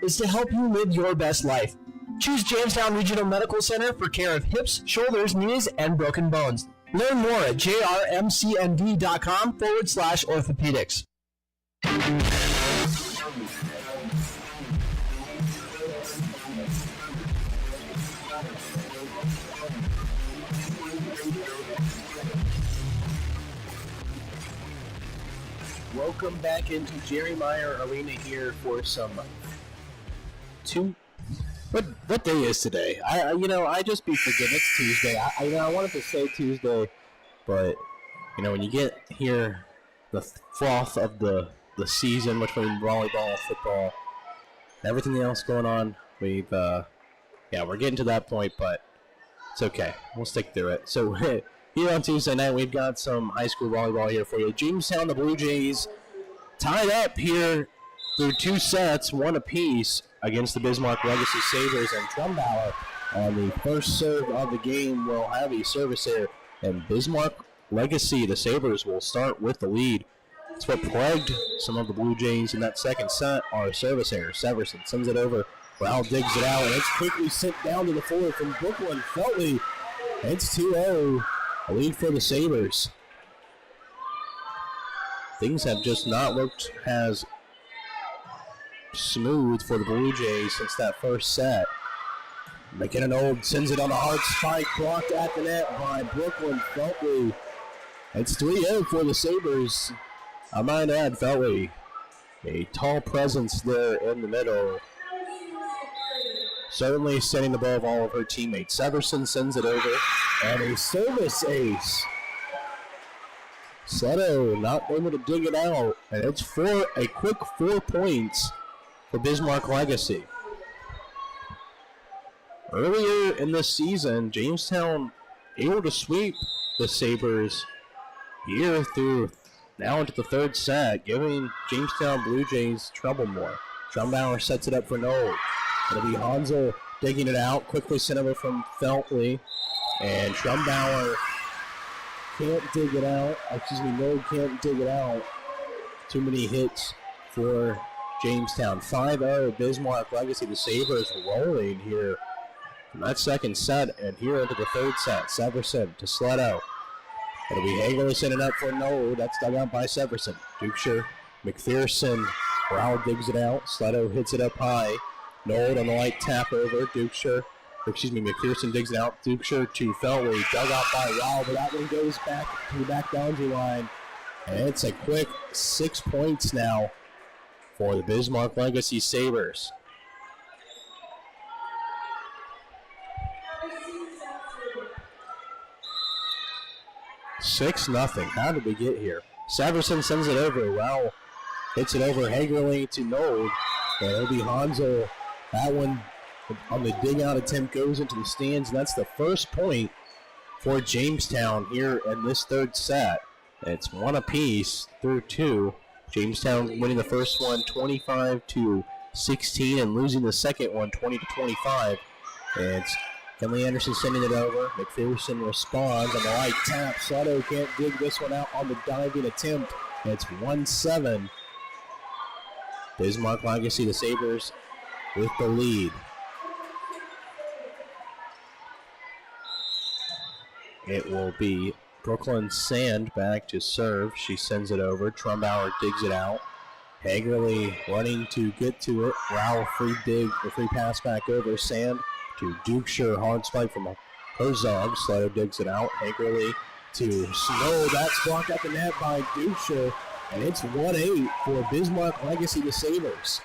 is to help you live your best life. Choose Jamestown Regional Medical Center for care of hips, shoulders, knees, and broken bones. Learn more at jrmcnd.com/orthopedics. Welcome back into Jerry Meyer Arena here for some What day is today? I just be forgetting it's Tuesday. I wanted to say Tuesday, but when you get here, the froth of the season between volleyball, football, everything else going on, we're getting to that point, but it's okay. We'll stick through it. So here on Tuesday night, we've got some high school volleyball here for you. Jamestown, the Blue Jays, tied up here through 2 sets, 1 apiece, against the Bismarck Legacy Sabres, and Trumbauer on the first serve of the game will have a service error, and Bismarck Legacy, the Sabres, will start with the lead. It's what plagued some of the Blue Jays in that second set, are service errors. Severson sends it over, Brown digs it out, and it's quickly sent down to the floor from Brooklyn Feltley. It's 2-0, a lead for the Sabres. Things have just not looked as smooth for the Blue Jays since that first set. McKinnon sends it on a hard spike, blocked at the net by Brooklyn Feltley. It's 3-0 for the Sabres. I might add, Feltley, a tall presence there in the middle, certainly setting above all of her teammates. Severson sends it over, and a service ace. Seto not able to dig it out, and it's a quick 4 points for Bismarck Legacy. Earlier in this season, Jamestown able to sweep the Sabres here through now into the third set, giving Jamestown Blue Jays trouble more. Trumbauer sets it up for Noel. It'll be Hansel digging it out, quickly sent over from Feltley, and Trumbauer can't dig it out. Noel can't dig it out. Too many hits for Jamestown. 5-0 Bismarck Legacy. The Sabres rolling here from that second set and here into the third set. Severson to Sleto. It'll be Hager sending up for Noel. That's dug out by Severson. Dukeshire, McPherson, Brown digs it out. Sleto hits it up high. Noel on the light tap over. McPherson digs it out. Dukeshire to Feltley. Dug out by Rowell, but that one goes back to the back boundary line. And it's a quick 6 points now for the Bismarck Legacy Sabres. 6-0. How did we get here? Severson sends it over. Wow. Hits it over Hagerly to Nold. And it'll be Hansel. That one on the dig-out attempt goes into the stands. And that's the first point for Jamestown here in this third set. It's one apiece through two. Jamestown winning the first one 25-16 and losing the second one 20-25. And it's Finley Anderson sending it over. McPherson responds on the light tap. Sato can't dig this one out on the diving attempt. And it's 1-7. Bismarck Legacy, the Sabres, with the lead. It will be Brooklyn Sand back to serve. She sends it over. Trumbauer digs it out. Hagerly running to get to it. Rowell free pass back over. Sand to Dukeshire. Hard spike from Herzog. Slater digs it out. Hagerly to Snow. That's blocked at the net by Dukeshire. And it's 1-8 for Bismarck Legacy, the Sabres.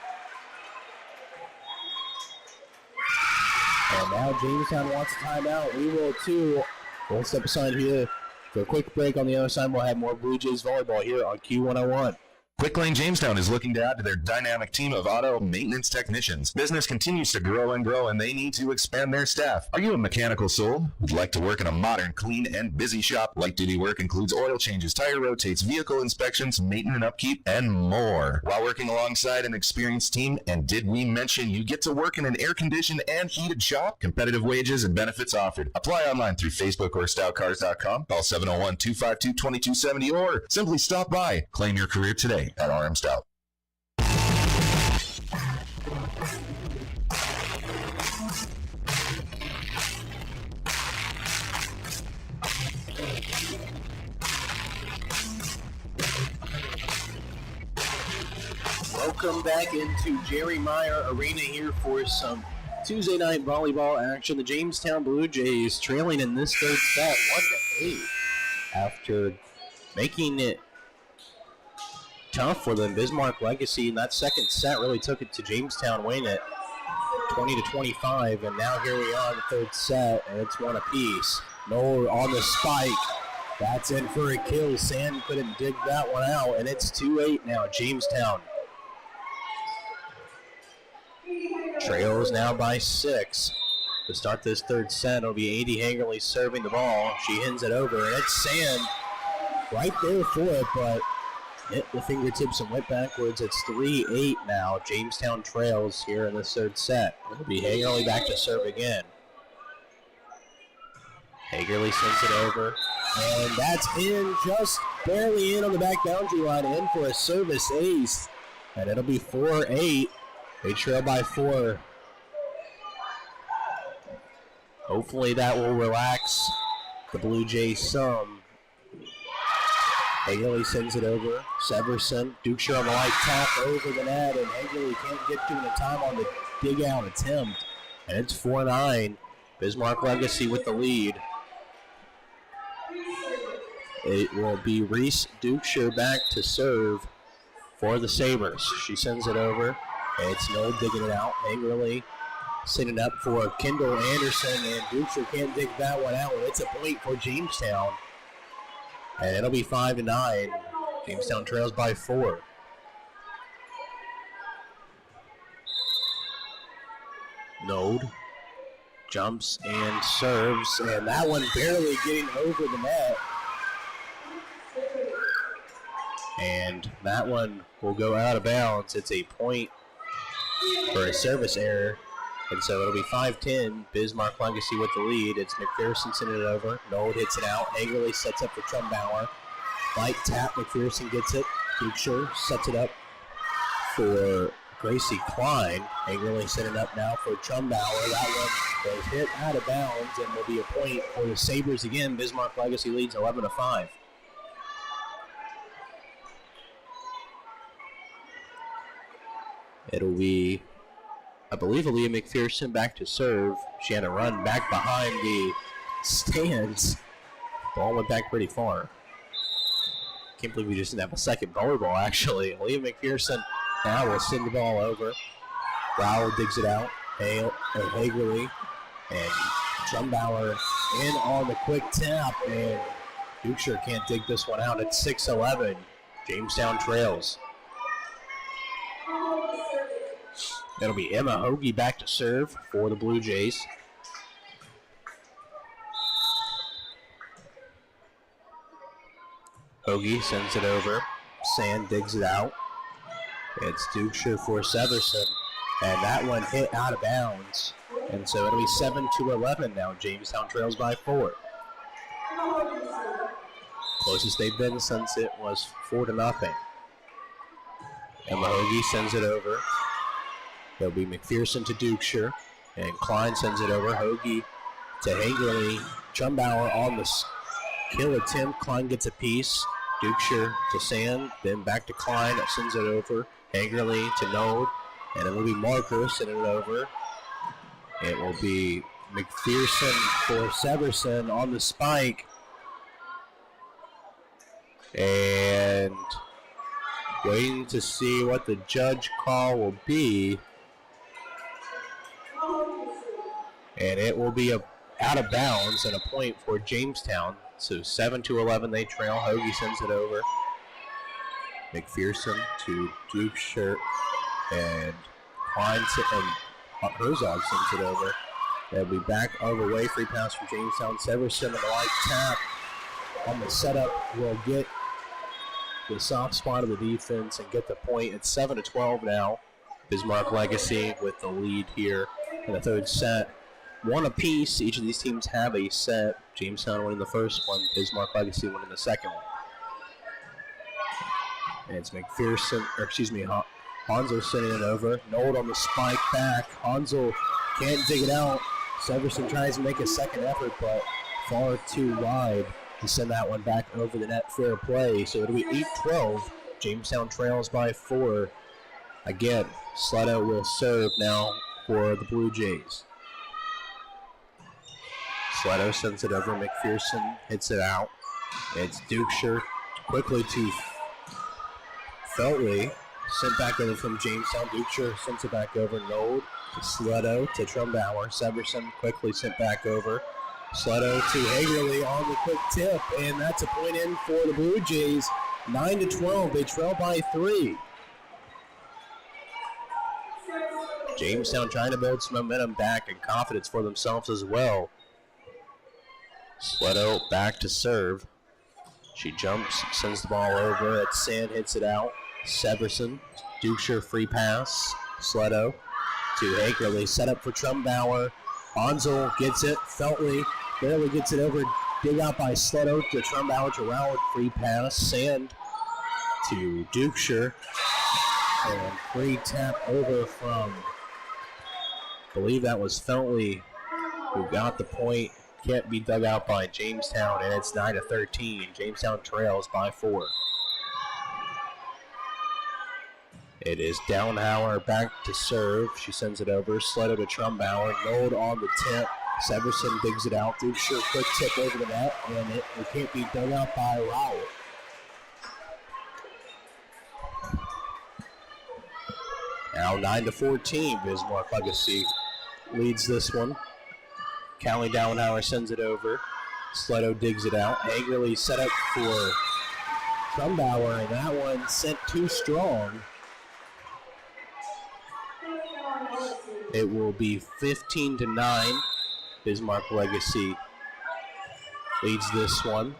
And now Jamestown wants a timeout. We will too. We'll step aside here for a quick break. On the other side, we'll have more Blue Jays volleyball here on Q101. Quick Lane Jamestown is looking to add to their dynamic team of auto maintenance technicians. Business continues to grow, and they need to expand their staff. Are you a mechanical soul? Would like to work in a modern, clean, and busy shop? Light-duty work includes oil changes, tire rotates, vehicle inspections, maintenance and upkeep, and more. While working alongside an experienced team, and did we mention you get to work in an air-conditioned and heated shop? Competitive wages and benefits offered. Apply online through Facebook or stoutcars.com. Call 701-252-2270 or simply stop by. Claim your career today at RM Stout. Welcome back into Jerry Meyer Arena here for some Tuesday night volleyball action. The Jamestown Blue Jays trailing in this third set 1-8 after making it tough for them. Bismarck Legacy in that second set really took it to Jamestown, winning it 20-25, and now here we are in the third set, and it's one apiece. Noel on the spike. That's in for a kill. Sand couldn't dig that one out, and it's 2-8 now. Jamestown trails now by 6. To start this third set, it'll be A.D. Hagerly serving the ball. She hands it over, and it's Sand right there for it, but hit the fingertips and went backwards. It's 3-8 now. Jamestown trails here in this third set. It'll be Hagerly back to serve again. Hagerly sends it over, and that's in, just barely in on the back boundary line, in for a service ace, and it'll be 4-8. They trail by 4. Hopefully that will relax the Blue Jays some. Hagerly sends it over. Severson, Dukeshire on the light tap over the net, and Hagerly can't get to it in time on the dig-out attempt. And it's 4-9. Bismarck Legacy with the lead. It will be Reese Dukeshire back to serve for the Sabres. She sends it over. It's no digging it out. Hagerly sending up for Kendall Anderson, and Dukeshire can't dig that one out. It's a point for Jamestown. And it'll be 5-9. Jamestown trails by 4. Node jumps and serves, and that one barely getting over the net. And that one will go out of bounds. It's a point for a service error. And so it'll be 5-10. Bismarck Legacy with the lead. It's McPherson sending it over. Nold hits it out. Hagerly sets up for Trumbauer. Light tap. McPherson gets it. Dukeshire sets it up for Gracie Klein. Hagerly setting up now for Trumbauer. That one was hit out of bounds and will be a point for the Sabres again. Bismarck Legacy leads 11-5. It'll be, I believe, Aaliyah McPherson back to serve. She had to run back behind the stands. Ball went back pretty far. Can't believe we just didn't have a second volleyball, actually. Aaliyah McPherson now will send the ball over. Rowell digs it out. Hagerly and Trumbauer in on the quick tap. And Dukeshire can't dig this one out. It's 6-11. Jamestown trails. It'll be Emma Hoagie back to serve for the Blue Jays. Hoagie sends it over. Sand digs it out. It's Dukeshire for Severson. And that one hit out of bounds. And so it'll be 7-11 now. Jamestown trails by 4. Closest they've been since it was 4-0. Emma Hoagie sends it over. It'll be McPherson to Dukeshire. And Klein sends it over. Hoagie to Hagerly. Trumbauer on the kill attempt. Klein gets a piece. Dukeshire to Sand. Then back to Klein. That sends it over. Hagerly to Node. And it will be Marker sending it over. It will be McPherson for Severson on the spike. And waiting to see what the judge call will be. And it will be out of bounds and a point for Jamestown. So 7-11 they trail. Hoagie sends it over. McPherson to Dukeshire. And Klein and Herzog sends it over. They'll be back over way. Free pass from Jamestown. Severson and a light tap on the setup will get the soft spot of the defense and get the point. It's 7-12 now. Bismarck Legacy with the lead here in the third set. One apiece. Each of these teams have a set. Jamestown winning the first one. Bismarck Legacy winning the second one. And it's McPherson, or excuse me, Hansel sending it over. Nold on the spike back. Hansel can't dig it out. Severson tries to make a second effort, but far too wide to send that one back over the net. Fair play. So it'll be 8-12. Jamestown trails by 4. Again, Sleto will serve now for the Blue Jays. Sleto sends it over. McPherson hits it out. It's Dukeshire quickly to Feltley. Sent back over from Jamestown. Dukeshire sends it back over. Nold to Sleto to Trumbauer. Severson quickly sent back over. Sleto to Hagerly on the quick tip, and that's a point in for the Blue Jays. 9-12. They trail by 3. Jamestown trying to build some momentum back and confidence for themselves as well. Sleto back to serve. She jumps, sends the ball over. At Sand hits it out. Severson, Dukeshire free pass. Sleto to Hagerly. Set up for Trumbauer. Hansel gets it. Feltley barely gets it over. Dig out by Sleto to Trumbauer to Rowland. Free pass. Sand to Dukeshire. And free tap over from, I believe that was Feltley who got the point. Can't be dug out by Jamestown, and it's 9-13. Jamestown trails by 4. It is Downhauer back to serve. She sends it over. Sleto to Trumbauer. Nold on the tip. Severson digs it out. Dukeshire quick tip over the net, and it can't be dug out by Rowell. Now 9-14. Bismarck Legacy leads this one. Callie Downhauer sends it over. Sleto digs it out. Hagerly set up for Trumbauer, and that one sent too strong. It will be 15-9. Bismarck Legacy leads this one.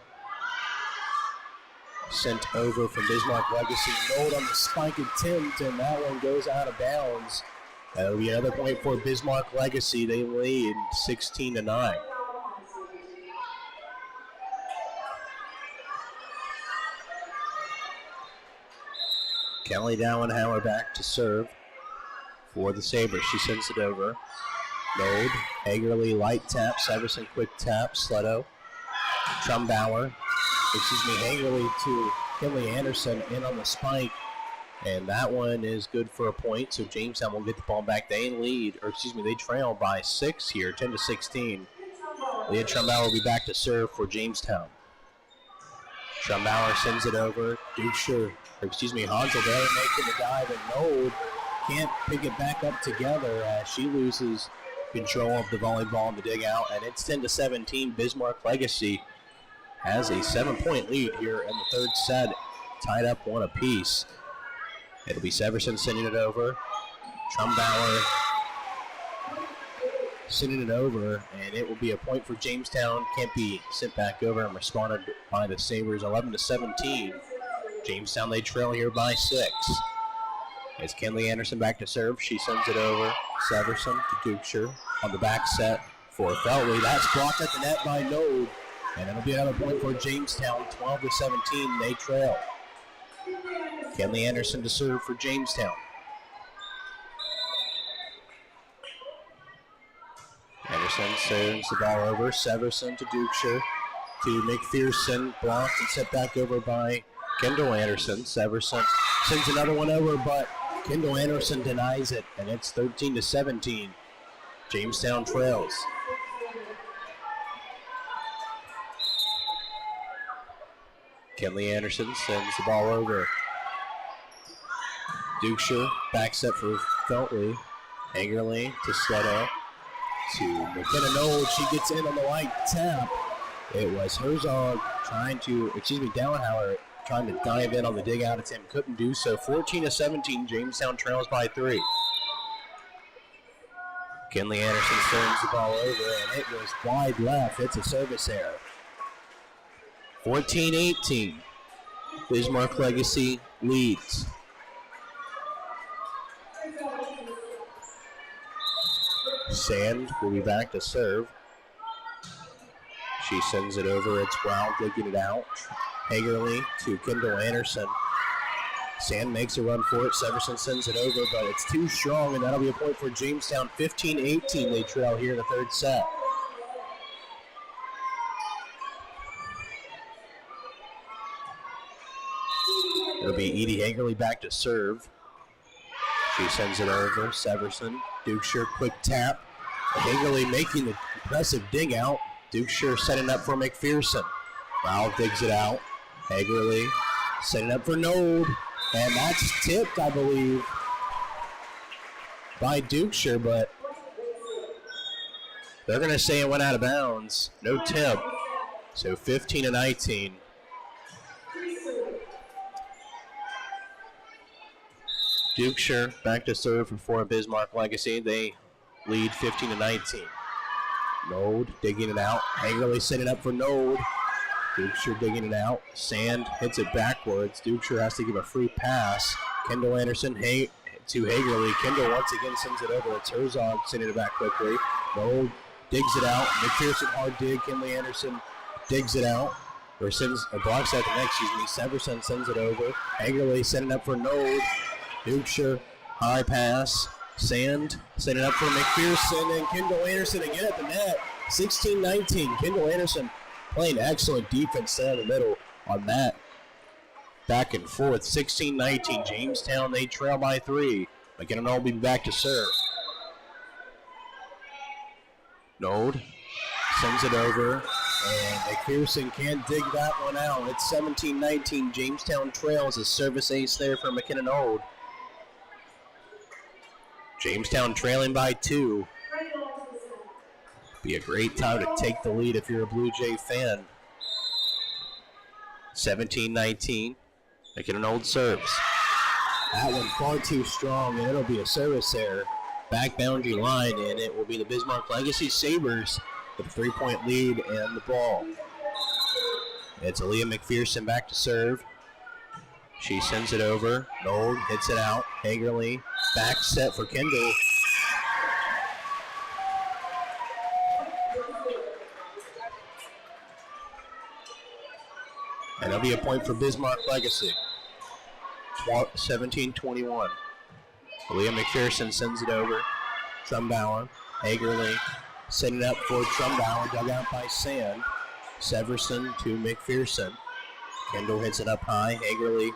Sent over from Bismarck Legacy. Nold on the spike attempt, and that one goes out of bounds. That'll be another point for Bismarck Legacy. They lead 16-9. Kelly Dowenhauer back to serve for the Sabres. She sends it over. Nold, Hagerly light tap. Severson quick tap. Sleto. Hagerly to Kinley Anderson in on the spike. And that one is good for a point, so Jamestown will get the ball back. They trail by 6 here, 10-16. Leah Trumbauer will be back to serve for Jamestown. Trumbauer sends it over. Hansel barely making the dive, and Nold can't pick it back up together as she loses control of the volleyball in the dig out, and it's 10-17. Bismarck Legacy has a 7-point lead here in the third set, tied up 1 apiece. It'll be Severson sending it over. Trumbauer sending it over, and it will be a point for Jamestown. Can't be sent back over and responded by the Sabres, 11-17. Jamestown, they trail here by 6. As Kenley Anderson back to serve, she sends it over. Severson to Dukeshire on the back set for Feltley. That's blocked at the net by Node, and it'll be another point for Jamestown, 12-17. They trail. Kenley Anderson to serve for Jamestown. Anderson serves the ball over. Severson to Dukeshire to McPherson. Blocked and set back over by Kendall Anderson. Severson sends another one over, but Kendall Anderson denies it, and it's 13-17. Jamestown trails. Kenley Anderson sends the ball over. Dukeshire back set for Feltley. Angerly to Steto to McKenna Knoll. She gets in on the white tap. It was Herzog Dowenhauer trying to dive in on the dig out attempt. Couldn't do so. 14-17. Jamestown trails by 3. Kenley Anderson sends the ball over, and it goes wide left. It's a service error. 14-18. Bismarck Legacy leads. Sand will be back to serve. She sends it over. It's Brown digging it out. Hagerly to Kendall Anderson. Sand makes a run for it. Severson sends it over, but it's too strong, and that'll be a point for Jamestown. 15-18. They trail here in the third set. It'll be Edie Hagerly back to serve. She sends it over. Severson. Dukeshire, quick tap. Hagerly making the impressive dig out. Dukeshire setting up for McPherson. Rowell digs it out. Hagerly setting up for Node. And that's tipped, I believe, by Dukeshire, but they're going to say it went out of bounds. No tip. So 15-19. Dukeshire back to serve for Bismarck Legacy. They lead 15-19. Node digging it out. Hagerly setting up for Node. Dukeshire digging it out. Sand hits it backwards. Dukeshire has to give a free pass. Kendall Anderson to Hagerly. Kendall once again sends it over. It's Herzog sending it back quickly. Node digs it out. McPherson hard dig. Kenley Anderson digs it out. Or sends a blocks at the net, Severson sends it over. Hagerly setting up for Node. Dukeshire, high pass. Sand setting up for McPherson, and Kendall Anderson again at the net. 16-19. Kendall Anderson playing excellent defense there in the middle on that. Back and forth. 16-19. Jamestown, they trail by 3. McKinnon will be back to serve. Node sends it over, and McPherson can't dig that one out. It's 17-19. Jamestown trails. A service ace there for McKinnon Old. Jamestown trailing by 2. Be a great time to take the lead if you're a Blue Jay fan. 17-19. McKinnon Old serves. That one far too strong, and it'll be a service error. Back boundary line, and it will be the Bismarck Legacy Sabres with a 3-point lead and the ball. It's Aaliyah McPherson back to serve. She sends it over. Nold hits it out. Hagerly back set for Kendall. And that'll be a point for Bismarck Legacy. 17-21. Aaliyah McPherson sends it over. Trumbauer. Hagerly setting up for Trumbauer. Dug out by Sand. Severson to McPherson. Kendall hits it up high. Hagerly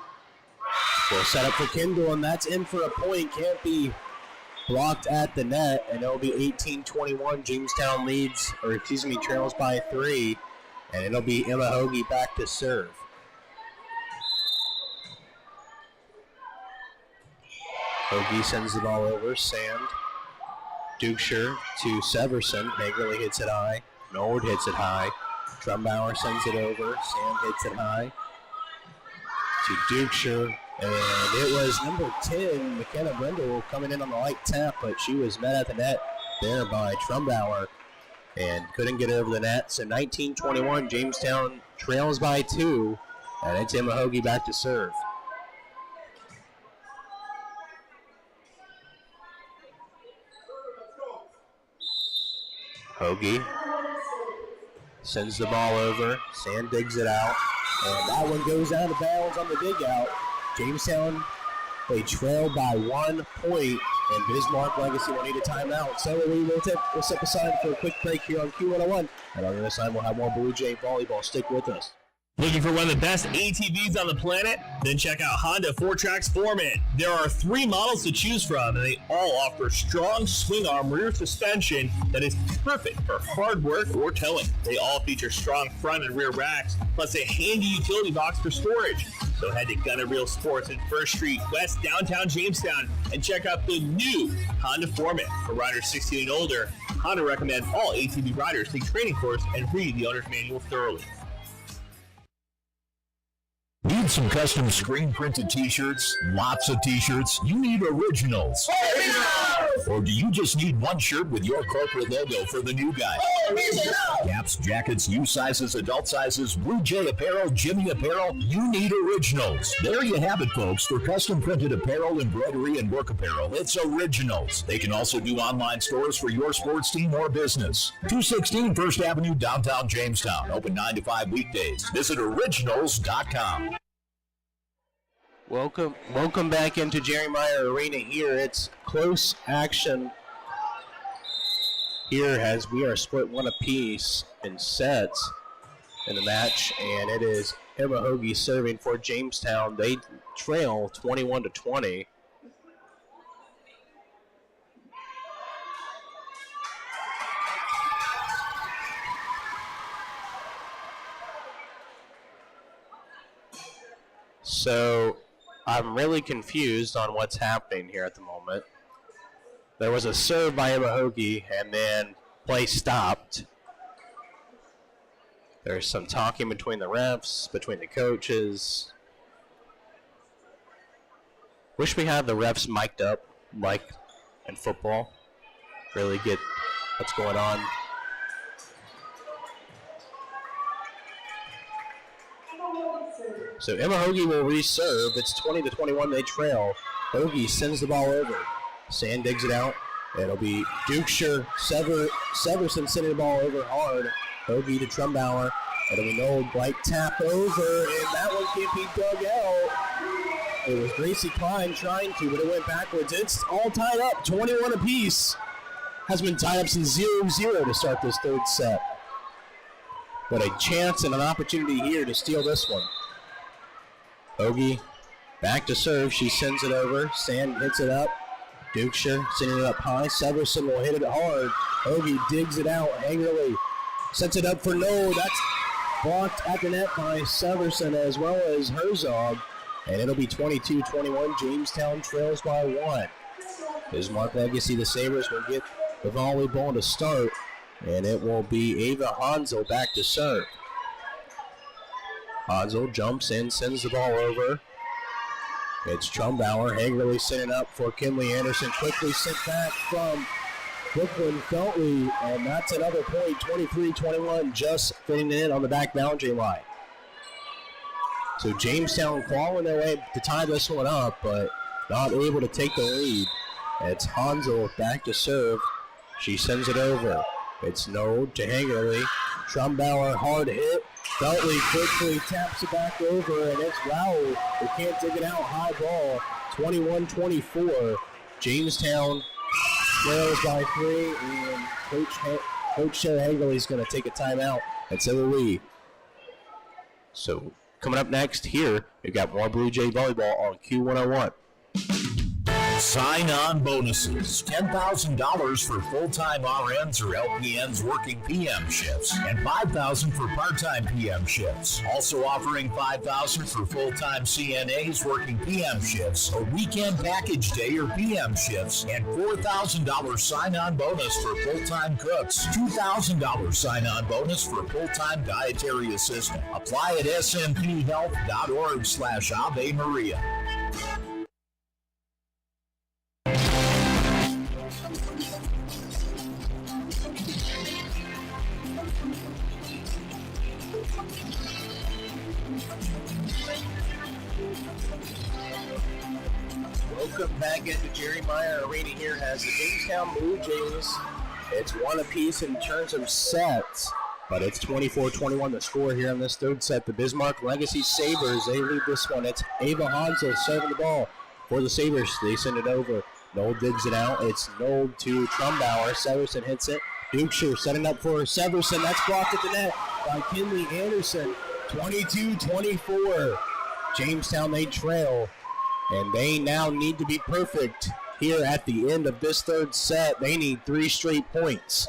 will set up for Kendall, and that's in for a point. Can't be blocked at the net, and it'll be 18-21. Jamestown trails by 3, and it'll be Emma Hoagie back to serve. Hoagie sends the ball over. Sand. Dukeshire to Severson. Hagerly hits it high. Nord hits it high. Trumbauer sends it over. Sam hits it high to Dukeshire. And it was number 10, McKenna Brindle, coming in on the light tap, but she was met at the net there by Trumbauer and couldn't get over the net. So 19-21, Jamestown trails by 2, and it's Emma Hoagie back to serve. Hoagie sends the ball over. Sand digs it out, and that one goes out of bounds on the dig out. Jamestown, they trail by 1 point, and Bismarck Legacy will need a timeout. So we'll step aside for a quick break here on Q101, and on the other side we'll have more Blue Jay volleyball. Stick with us. Looking for one of the best ATVs on the planet? Then check out Honda 4Trax Foreman. There are 3 models to choose from, and they all offer strong swing arm rear suspension that is perfect for hard work or towing. They all feature strong front and rear racks, plus a handy utility box for storage. So head to Gunner Reel Sports in First Street, West downtown Jamestown, and check out the new Honda Foreman. For riders 16 and older, Honda recommends all ATV riders take training course and read the owner's manual thoroughly. Need some custom screen printed t-shirts? Lots of t-shirts? You need originals. Or do you just need one shirt with your corporate logo for the new guy? Caps, jackets, U sizes, adult sizes, Blue Jay apparel, Jimmy apparel, you need originals. There you have it, folks. For custom printed apparel, embroidery, and work apparel, it's Originals. They can also do online stores for your sports team or business. 216 First Avenue, downtown Jamestown. Open 9 to 5 weekdays. Visit originals.com. Welcome back into Jerry Meyer Arena here. It's close action here as we are split 1 apiece in sets in the match, and it is Emma Hoagie serving for Jamestown. They trail 21-20. So I'm really confused on what's happening here at the moment. There was a serve by Emma Hoagie, and then play stopped. There's some talking between the refs, between the coaches. Wish we had the refs mic'd up, like in football. Really get what's going on. So Emma Hoagie will reserve. It's 20-21. They trail. Hoagie sends the ball over. Sand digs it out. It'll be Dukeshire. Severson sending the ball over hard. Hoagie to Trumbauer. It'll be no light tap over, and that one can't be dug out. It was Gracie Klein trying to, but it went backwards. It's all tied up. 21 apiece. Has been tied up since 0-0 to start this third set. But a chance and an opportunity here to steal this one. Hoagie back to serve. She sends it over. Sand hits it up. Dukeshire sending it up high. Severson will hit it hard. Hoagie digs it out angrily. Sets it up for no. That's blocked at the net by Severson as well as Herzog. And it'll be 22-21. Jamestown trails by 1. Bismarck Legacy, the Sabres, will get the volleyball to start. And it will be Ava Hansel back to serve. Hansel jumps in, sends the ball over. It's Trumbauer. Hagerly sending up for Kinley Anderson. Quickly sent back from Brooklyn Feltley, and that's another point. 23-21, just fitting in on the back boundary line. So Jamestown clawing their way to tie this one up, but not able to take the lead. It's Hansel back to serve. She sends it over. It's Node to Hagerly. Trumbauer, hard hit. Feltley quickly taps it back over, and it's Rowell. They can't dig it out. High ball. 21-24. Jamestown trails by 3, and Coach Sher Hagerly is going to take a timeout at Silver Lee. So coming up next here, we've got more Blue Jay volleyball on Q101. Sign-on bonuses, $10,000 for full-time RNs or LPNs working PM shifts, and $5,000 for part-time PM shifts. Also offering $5,000 for full-time CNAs working PM shifts, a weekend package day or PM shifts, and $4,000 sign-on bonus for full-time cooks. $2,000 sign-on bonus for full-time dietary assistant. Apply at snphealth.org/Ave Maria. Welcome back into Jerry Meyer Arena. Here has the Jamestown Blue Jays. It's one apiece in terms of sets, but it's 24-21 the score here in this third set. The Bismarck Legacy Sabres, they lead this one. It's Ava Hansa serving the ball for the Sabres. They send it over. Noel digs it out. It's Noel to Trumbauer. Severson hits it. Dukeshire setting up for Severson. That's blocked at the net by Kinley Anderson. 22-24. Jamestown, they trail. And they now need to be perfect here at the end of this third set. They need 3 straight points.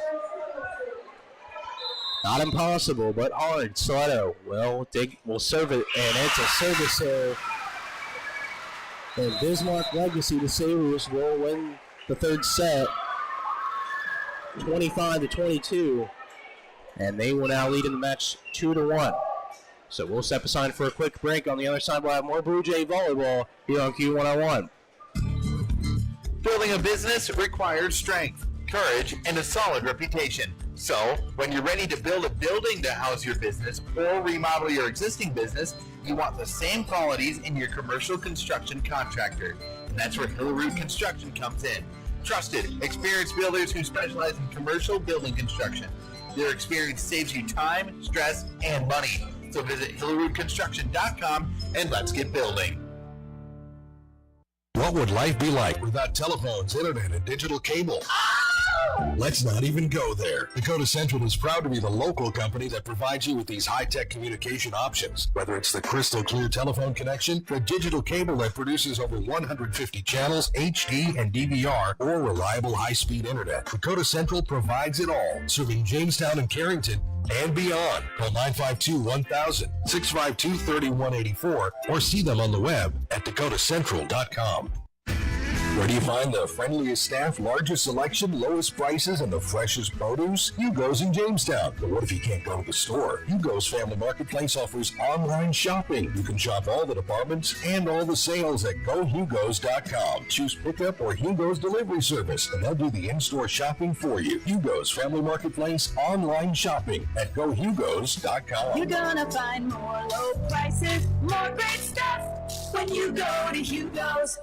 Not impossible, but hard. Soto will serve it, and it's a service error. And Bismarck Legacy, the Sabres, will win the third set 25-22. And they will now lead in the match 2-1. So we'll step aside for a quick break. On the other side, we'll have more Blue Jay volleyball here on Q101. Building a business requires strength, courage, and a solid reputation. So, when you're ready to build a building to house your business or remodel your existing business, you want the same qualities in your commercial construction contractor. And that's where Hillerud Construction comes in. Trusted, experienced builders who specialize in commercial building construction. Their experience saves you time, stress, and money. So visit HillerudConstruction.com and let's get building. What would life be like without telephones, internet, and digital cable? Let's not even go there. Dakota Central is proud to be the local company that provides you with these high-tech communication options. Whether it's the crystal clear telephone connection, the digital cable that produces over 150 channels, HD and DVR, or reliable high-speed internet, Dakota Central provides it all, serving Jamestown and Carrington and beyond. Call 952-1000, 652-3184, or see them on the web at dakotacentral.com. Where do you find the friendliest staff, largest selection, lowest prices, and the freshest produce? Hugo's in Jamestown. But what if you can't go to the store? Hugo's Family Marketplace offers online shopping. You can shop all the departments and all the sales at GoHugos.com. Choose pickup or Hugo's delivery service, and they'll do the in-store shopping for you. Hugo's Family Marketplace online shopping at GoHugos.com. You're gonna find more low prices, more great stuff when you go to Hugo's.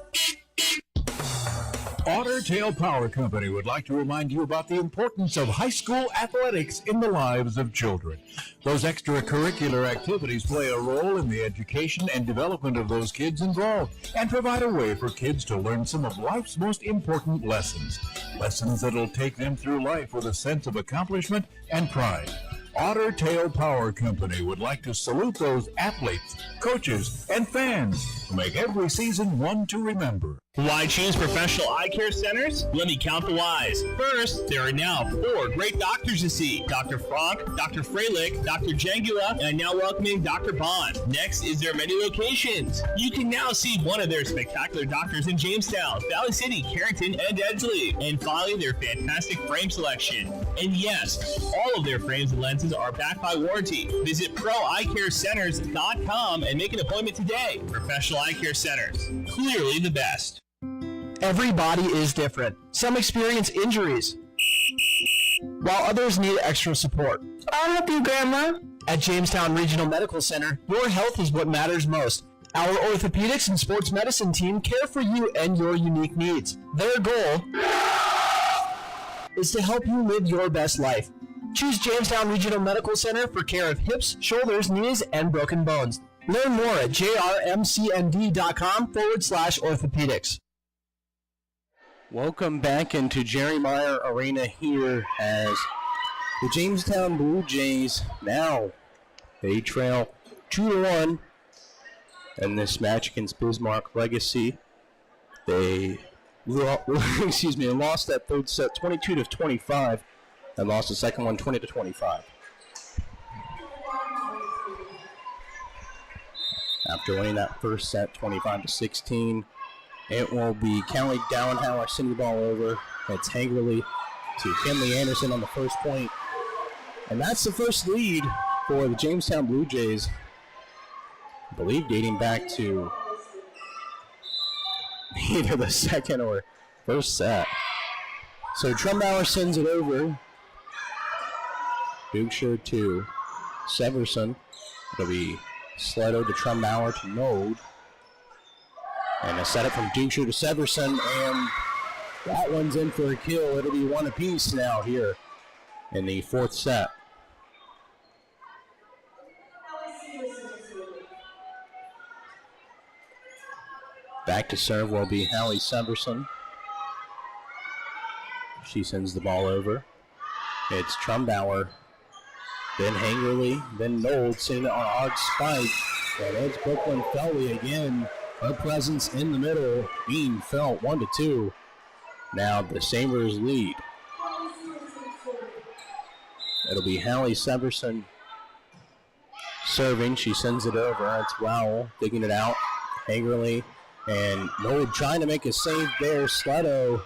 Otter Tail Power Company would like to remind you about the importance of high school athletics in the lives of children. Those extracurricular activities play a role in the education and development of those kids involved and provide a way for kids to learn some of life's most important lessons. Lessons that'll take them through life with a sense of accomplishment and pride. Otter Tail Power Company would like to salute those athletes, coaches, and fans who make every season one to remember. Why choose professional eye care centers? Let me count the whys. First, there are now 4 great doctors to see. Dr. Frank, Dr. Freilich, Dr. Jengula, and now welcoming Dr. Bond. Next is their many locations. You can now see one of their spectacular doctors in Jamestown, Valley City, Carrington, and Edgeley. And finally, their fantastic frame selection. And yes, all of their frames and lenses are backed by warranty. Visit ProEyeCareCenters.com and make an appointment today. Professional Eye Care Centers, clearly the best. Every body is different. Some experience injuries, while others need extra support. I'll help you, Grandma. At Jamestown Regional Medical Center, your health is what matters most. Our orthopedics and sports medicine team care for you and your unique needs. Their goal is to help you live your best life. Choose Jamestown Regional Medical Center for care of hips, shoulders, knees, and broken bones. Learn more at jrmcnd.com/orthopedics. Welcome back into Jerry Meyer Arena here as the Jamestown Blue Jays now they trail 2-1 in this match against Bismarck Legacy. They excuse me, and lost that third set 22-25, and lost the second one 20-25. After winning that first set 25-16, it will be Callie Downhauer sending the ball over. It's Hagerly to Kinley Anderson on the first point. And that's the first lead for the Jamestown Blue Jays, I believe dating back to either the second or first set. So Trumbauer sends it over. Dukeshire to Severson. It'll be Sletto to Trumbauer to Node. And a setup from Dukeshire to Severson, and that one's in for a kill. It'll be one apiece now here in the fourth set. Back to serve will be Hallie Severson. She sends the ball over. It's Trumbauer, then Hangerly, then Nold sending it on a hard spike. And it's Brooklyn Feltley again. Her presence in the middle being felt 1-2. Now the Sabres lead. It'll be Hallie Severson serving. She sends it over. It's Rowell digging it out. Hangerly and Nold trying to make a save there. Sletto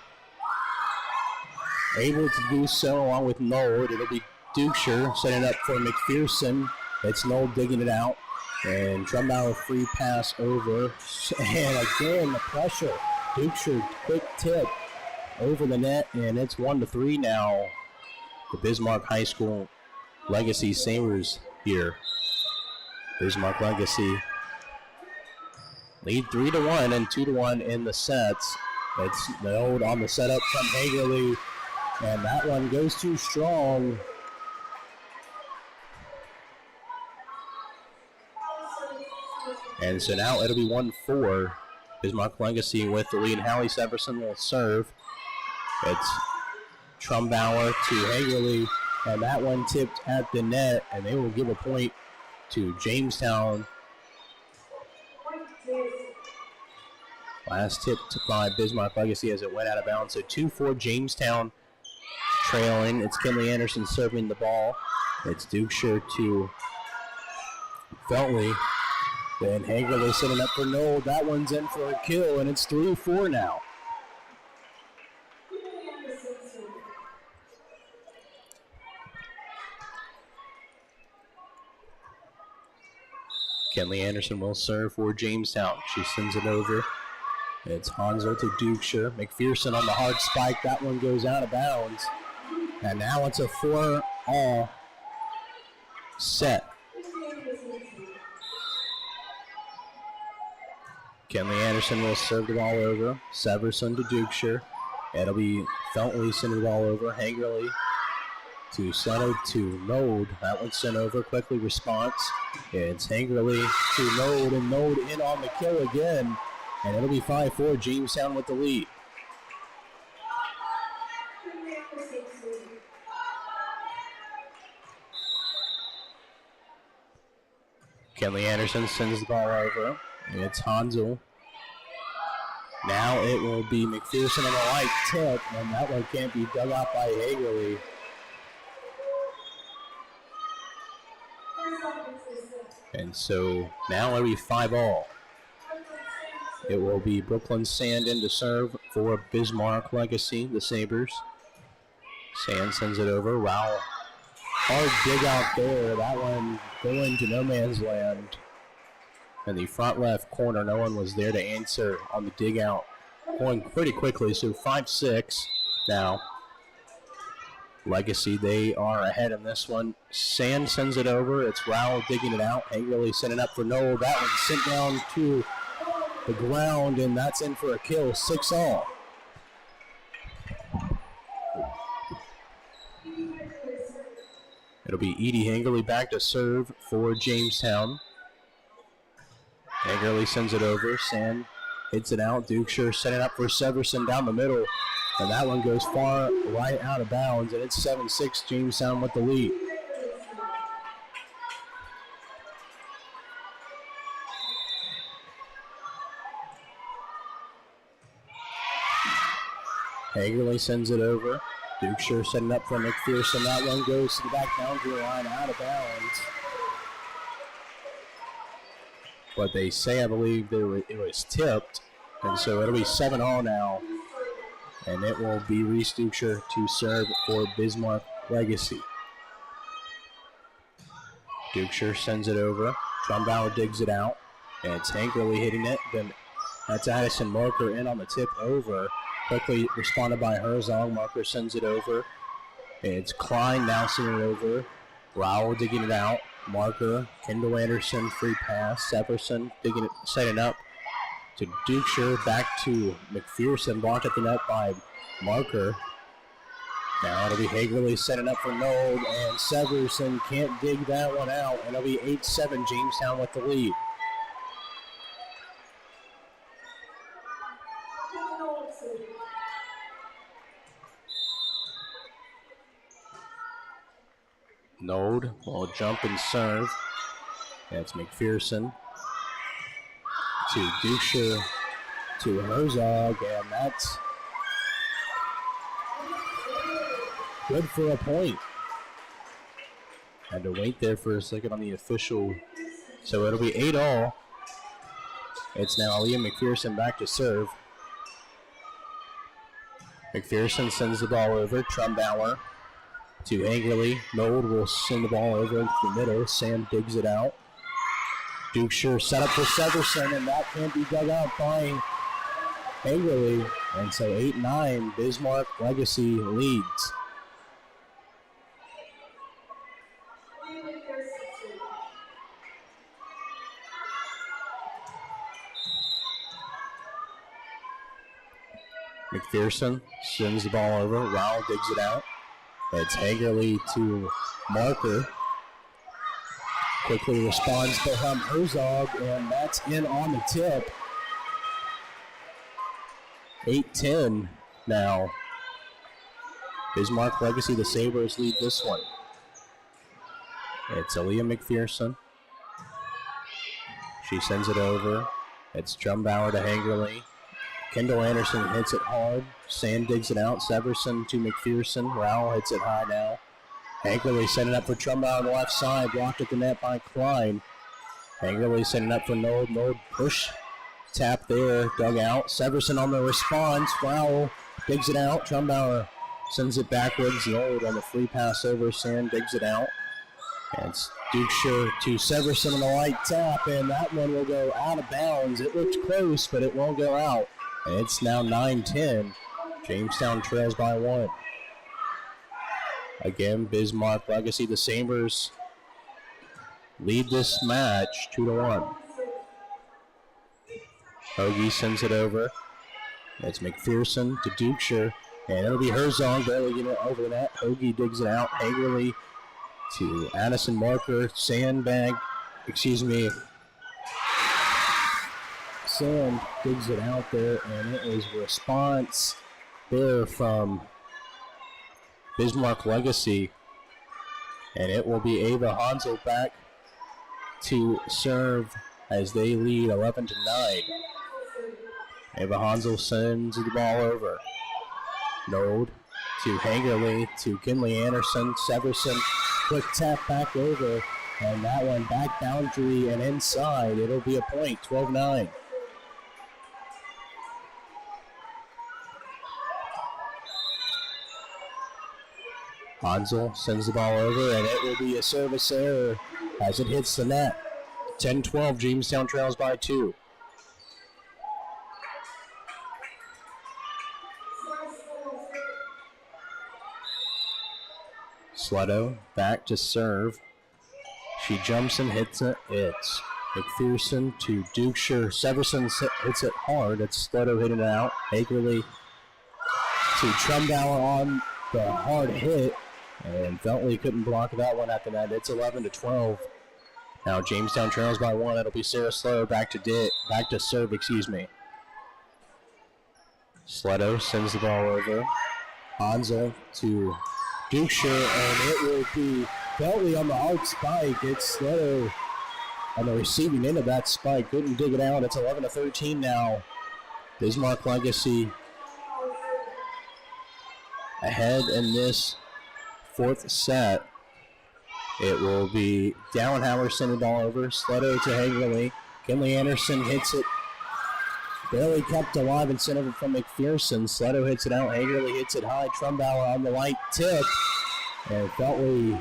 able to do so along with Nold. It'll be Dukeshire setting up for McPherson. It's Nold digging it out. And Trumbauer free pass over. And again, the pressure. Dukeshire quick tip over the net. And it's 1-3 now. The Bismarck High School Legacy Sabres here. Bismarck Legacy lead 3-1 and 2-1 in the sets. It's Nold on the setup from Hagerly. And that one goes too strong. And so now it'll be 1-4. Bismarck Legacy with the lead. Hallie Severson will serve. It's Trumbauer to Hagerly, and that one tipped at the net, and they will give a point to Jamestown. Last tip by Bismarck Legacy as it went out of bounds. So 2-4 Jamestown trailing. It's Kinley Anderson serving the ball. It's Dukeshire to Feltley. Then Hagerly setting up for Noel. That one's in for a kill, and it's 3-4 now. Kinley Anderson will serve for Jamestown. She sends it over. It's Hansel to Dukeshire. McPherson on the hard spike. That one goes out of bounds. And now it's a 4-all set. Kinley Anderson will serve the ball over. Severson to Dukeshire. It'll be Feltley sending the ball over. Hagerly to Sletto to Node. That one's sent over. Quickly response. It's Hagerly to Node, and Node in on the kill again. And it'll be 5-4. Jamestown with the lead. Kinley Anderson sends the ball over. It's Hansel. Now it will be McPherson on the light tip, and that one can't be dug out by Hagerly. And so now it'll be 5-all. It will be Brooklyn Sand in to serve for Bismarck Legacy, the Sabres. Sand sends it over. Wow. Hard dig out there. That one going to no man's land. In the front left corner, no one was there to answer on the dig out. Going pretty quickly, so 5-6 now. Legacy, they are ahead in this one. Sand sends it over. It's Rowell digging it out. Hagerly sending up for Noel. That one sent down to the ground, and that's in for a kill. 6-all. It'll be Edie Hagerly back to serve for Jamestown. Hagerly sends it over. Sand hits it out. Dukeshire setting up for Severson down the middle. And that one goes far right out of bounds. And it's 7-6 Jamestown with the lead. Hagerly sends it over. Dukeshire setting up for McPherson. That one goes to the back boundary line, out of bounds. But they say, I believe, it was tipped. And so it'll be 7-all now. And it will be Reese Dukeshire to serve for Bismarck Legacy. Dukeshire sends it over. Trumbauer digs it out. And it's Hagerly hitting it. Then that's Addison Marker in on the tip over. Quickly responded by Herzog. Marker sends it over. It's Klein now sending it over. Rowell digging it out. Marker, Kendall Anderson, free pass. Severson digging it, setting up to Dukeshire. Back to McPherson. Blocked at the net by Marker. Now it'll be Hagerly setting up for Nold. And Severson can't dig that one out. And it'll be 8-7, Jamestown with the lead. Node will jump and serve. That's McPherson to Dukeshire to Herzog, and that's good for a point. Had to wait there for a second on the official. So it'll be 8-all. It's now Liam McPherson back to serve. McPherson sends the ball over. Trumbauer to Hagerly. Nold will send the ball over into the middle. Sam digs it out. Dukeshire set up for Severson, and that can't be dug out by Hagerly. And so 8-9, Bismarck Legacy leads. McPherson sends the ball over. Rowell digs it out. It's Hagerly to Marker. Quickly responds to Herzog, and that's in on the tip. 8-10 now. Bismarck Legacy, the Sabres lead this one. It's Aaliyah McPherson. She sends it over. It's Trumbauer to Hagerly. Kendall Anderson hits it hard. Sand digs it out. Severson to McPherson. Rowell hits it high now. Hagerly setting up for Trumbauer on the left side. Blocked at the net by Klein. Hagerly setting up for Nold. Nold push. Tap there. Dug out. Severson on the response. Rowell digs it out. Trumbauer sends it backwards. Nold on the free pass over. Sand digs it out. And it's Dukeshire to Severson on the light tap. And that one will go out of bounds. It looked close, but it won't go out. And it's now 9-10. Jamestown trails by 1. Again, Bismarck Legacy, the Sabres lead this match 2-1. Hoagie sends it over. It's McPherson to Dukeshire. And it'll be Herzog barely getting it over the net. Hoagie digs it out. Hagerly to Addison Marker. Sand digs it out there, and it is a response there from Bismarck Legacy, and it will be Ava Hansel back to serve as they lead 11-9. Ava Hansel sends the ball over. Nold to Hagerly to Kinley Anderson. Severson, quick tap back over, and that one back boundary and inside. It'll be a point, 12-9. Hansel sends the ball over, and it will be a service error as it hits the net. 10-12, Jamestown trails by 2. Sletto back to serve. She jumps and hits it. It's McPherson to Dukeshire. Severson hits it hard. It's Sletto hitting it out. Hagerly to Trumbauer on the hard hit. And Feltley couldn't block that one after that. It's 11-12. Now Jamestown trails by 1. It'll be Sarah Sletto back to serve. Sletto sends the ball over. Hansel to Dukeshire, and it will be Feltley on the hard spike. It's Sletto on the receiving end of that spike. Couldn't dig it out. It's 11-13 now. Bismarck Legacy ahead in this fourth set. It will be Dowenhauer sending the ball over. Sleto to Hagerly. Kinley Anderson hits it. Barely kept alive and sent over from McPherson. Sleto hits it out. Hagerly hits it high. Trumbauer on the light tip. And Feltley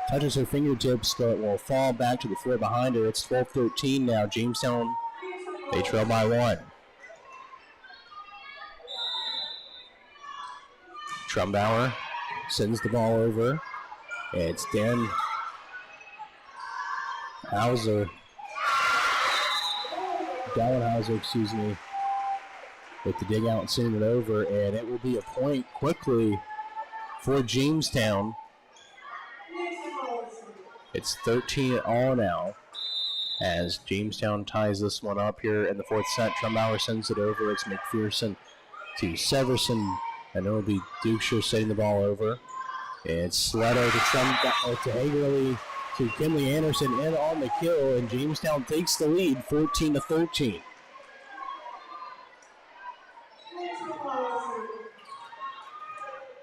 touches her fingertips, but will fall back to the floor behind her. It's 12-13 now. Jamestown, they trail by 1. Trumbauer sends the ball over. It's Dan Dallenhauser, excuse me, with the dig out and sending it over, and it will be a point quickly for Jamestown. It's 13-all now as Jamestown ties this one up here in the fourth set. Trumbauer sends it over. It's McPherson to Severson, and it will be Dukeshire setting the ball over. It's Sleto to Hagerly to Kinley Anderson in on the kill, and Jamestown takes the lead 14-13.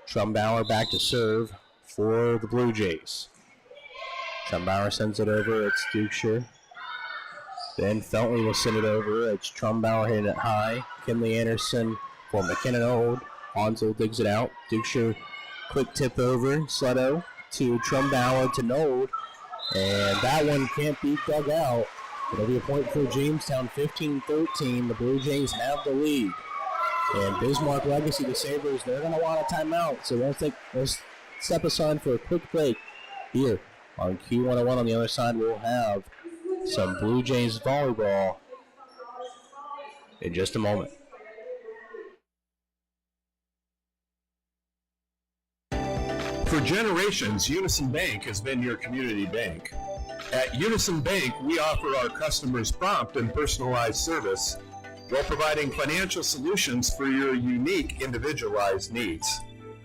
Trumbauer back to serve for the Blue Jays. Trumbauer sends it over. It's Dukeshire. Then Feltley will send it over. It's Trumbauer hitting it high. Kinley Anderson for McKinnon Old. Hansel digs it out. Dukeshire quick tip over. Sleto to Trumbauer to Nold. And that one can't be dug out. It'll be a point for Jamestown, 15-13. The Blue Jays have the lead. And Bismarck Legacy, the Sabres, they're going to want a timeout. So let's step aside for a quick break here on Q101. On the other side, we'll have some Blue Jays volleyball in just a moment. For generations, Unison Bank has been your community bank. At Unison Bank, we offer our customers prompt and personalized service while providing financial solutions for your unique, individualized needs.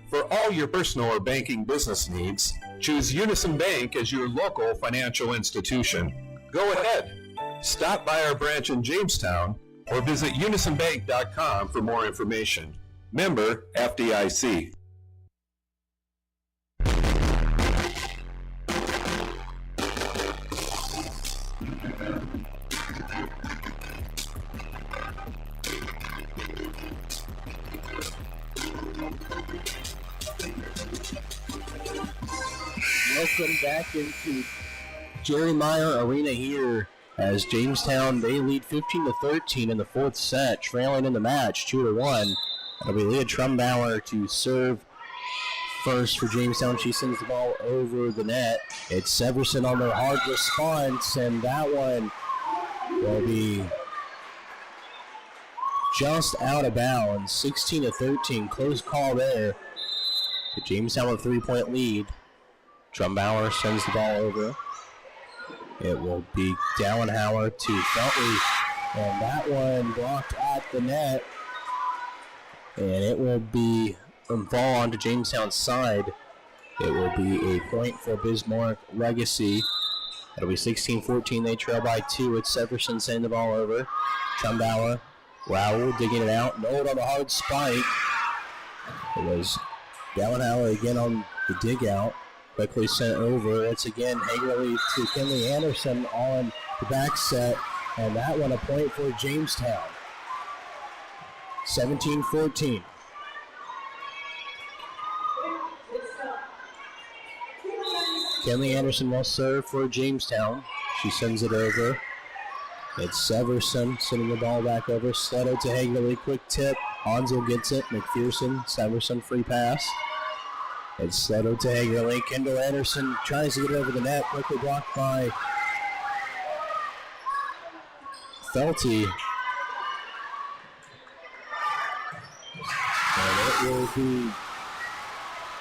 For all your personal or banking business needs, choose Unison Bank as your local financial institution. Go ahead, stop by our branch in Jamestown or visit unisonbank.com for more information. Member FDIC. Welcome back into Jerry Meyer Arena here as Jamestown, they lead 15-13 in the fourth set, trailing in the match 2-1. It'll be Leah Trumbauer to serve first for Jamestown. She sends the ball over the net. It's Severson on the hard response, and that one will be just out of bounds. 16-13, close call there. So Jamestown with a 3-point lead. Trumbauer sends the ball over. It will be Dallenhauer to Feltley, and that one blocked at the net. And it will be a ball onto Jamestown's side. It will be a point for Bismarck Legacy. It'll be 16-14. They trail by 2. It's Severson sending the ball over. Trumbauer, Raoul digging it out. Nold on the hard spike. It was Dallenhauer again on the dig out. Quickly sent over. It's again Hagerly to Kinley Anderson on the back set. And that one a point for Jamestown. 17-14. Kinley Anderson will serve for Jamestown. She sends it over. It's Severson sending the ball back over. Sleto to Hagerly. Quick tip. Hansel gets it. McPherson. Severson free pass. It's Sleto to Hagerly. Kendall Anderson tries to get over the net. Quickly blocked by Felty. And it will be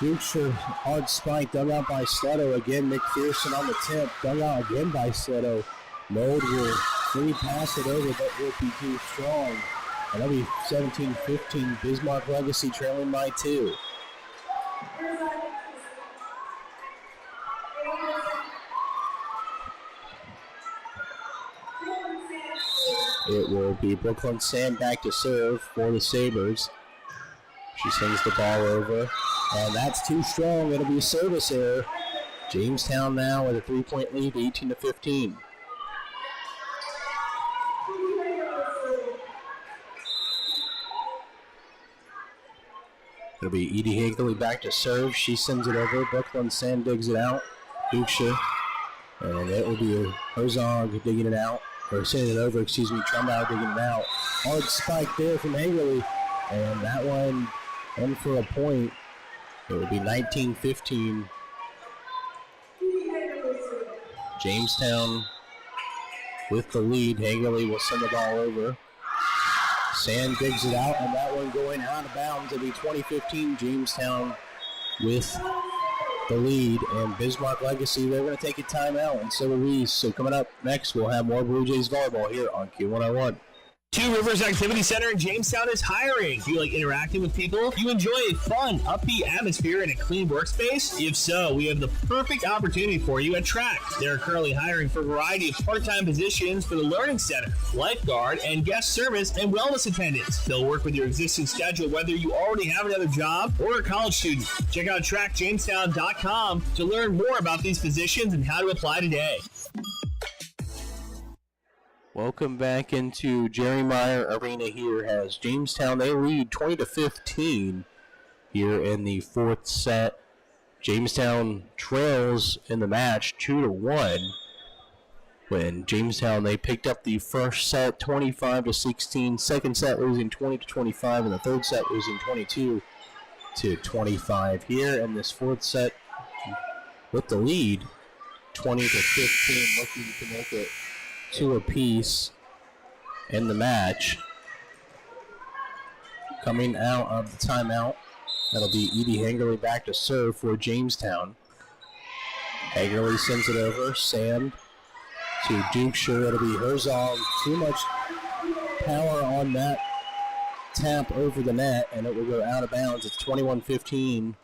Dukeshire hard spike dug out by Sleto. Again, McPherson on the tip. Dug out again by Sleto. Nold will free pass it over, but will be too strong. And that'll be 17-15. Bismarck Legacy trailing by 2. It will be Brooklyn Sam back to serve for the Sabres. She sends the ball over, and that's too strong. It'll be a service error. Jamestown now with a 3-point lead, 18-15. It'll be Edie Higley back to serve. She sends it over. Brooklyn Sand digs it out. Dukesha. And it will be Herzog digging it out. Or sending it over, Trumbow digging it out. Hard spike there from Higley. And that one in for a point. It will be 19-15. Jamestown with the lead. Higley will send the ball over. Sand digs it out, and that one going out of bounds. It'll be 20-15. Jamestown with the lead, and Bismarck Legacy, they're going to take a timeout, and so will we. So coming up next, we'll have more Blue Jays volleyball here on Q101. Two Rivers Activity Center in Jamestown is hiring. Do you like interacting with people? Do you enjoy a fun, upbeat atmosphere and a clean workspace? If so, we have the perfect opportunity for you at Track. They're currently hiring for a variety of part-time positions for the Learning Center, lifeguard, and guest service and wellness attendants. They'll work with your existing schedule whether you already have another job or a college student. Check out trackjamestown.com to learn more about these positions and how to apply today. Welcome back into Jerry Meyer Arena here as Jamestown, they lead 20-15 here in the fourth set. Jamestown trails in the match 2-1 when Jamestown, they picked up the first set 25-16, second set losing 20-25, and the third set losing 22-25 here in this fourth set with the lead 20-15, looking to make it 2 apiece in the match. Coming out of the timeout, that'll be Edie Higley back to serve for Jamestown. Higley sends it over. Sand to Dukesha. It'll be Herzog. Too much power on that tap over the net, and it will go out of bounds. It's 21-15.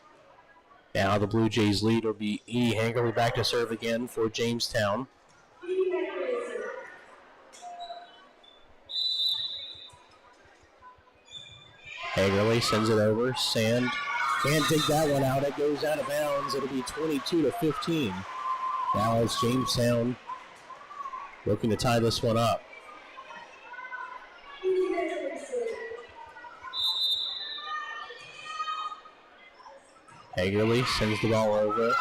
Now the Blue Jays lead will be Edie Higley back to serve again for Jamestown. Higley sends it over. Sand can't dig that one out. It goes out of bounds. It'll be 22-15. Now it's Jamestown looking to tie this one up. Higley sends the ball over.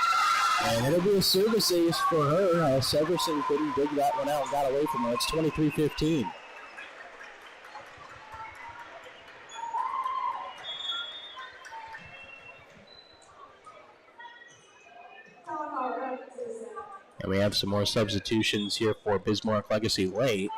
And it'll be a service ace for her. Severson couldn't dig that one out and got away from her. It's 23-15. And we have some more substitutions here for Bismarck Legacy late.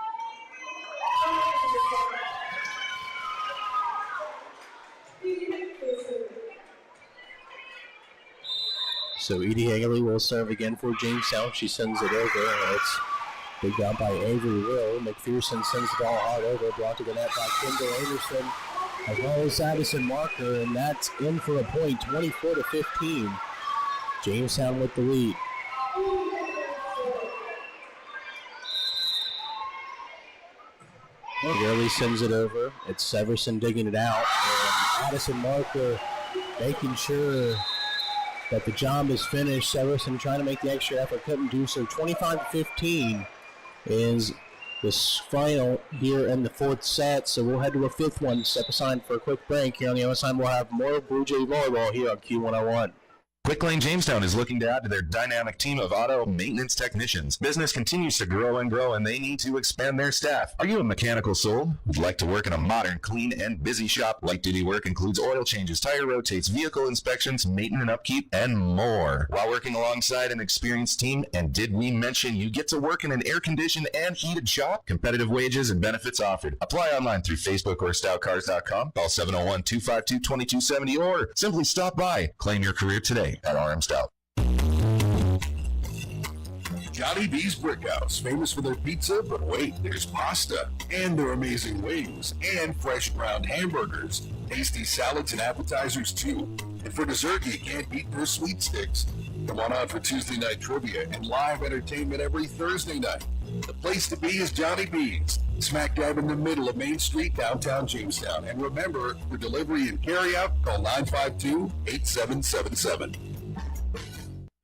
So Edie Higley will serve again for Jamestown. She sends it over, and it's picked out by Avery Will. McPherson sends the ball hard over, brought to the net by Kendall Anderson, as well as Addison Marker, and that's in for a point, 24-15. Jamestown with the lead. Gurley sends it over. It's Severson digging it out, and Addison Marker making sure that the job is finished. Severson trying to make the extra effort, couldn't do so. 25-15 is this final here in the fourth set, so we'll head to a fifth one. Step aside for a quick break. Here on the other side, we'll have more Blue Jay volleyball here on Q101. Quick Lane Jamestown is looking to add to their dynamic team of auto maintenance technicians. Business continues to grow, and they need to expand their staff. Are you a mechanical soul who'd like to work in a modern, clean, and busy shop? Light-duty work includes oil changes, tire rotates, vehicle inspections, maintenance and upkeep, and more. While working alongside an experienced team, and did we mention you get to work in an air-conditioned and heated shop? Competitive wages and benefits offered. Apply online through Facebook or StoutCars.com. Call 701-252-2270 or simply stop by. Claim your career today at RM Stout. Johnny B's Brickhouse, famous for their pizza, but wait, there's pasta, and their amazing wings, and fresh ground hamburgers, tasty salads and appetizers too. And for dessert, you can't beat their sweet sticks. Come on out for Tuesday night trivia and live entertainment every Thursday night. The place to be is Johnny B's, smack dab in the middle of Main Street, downtown Jamestown. And remember, for delivery and carryout, call 952-8777.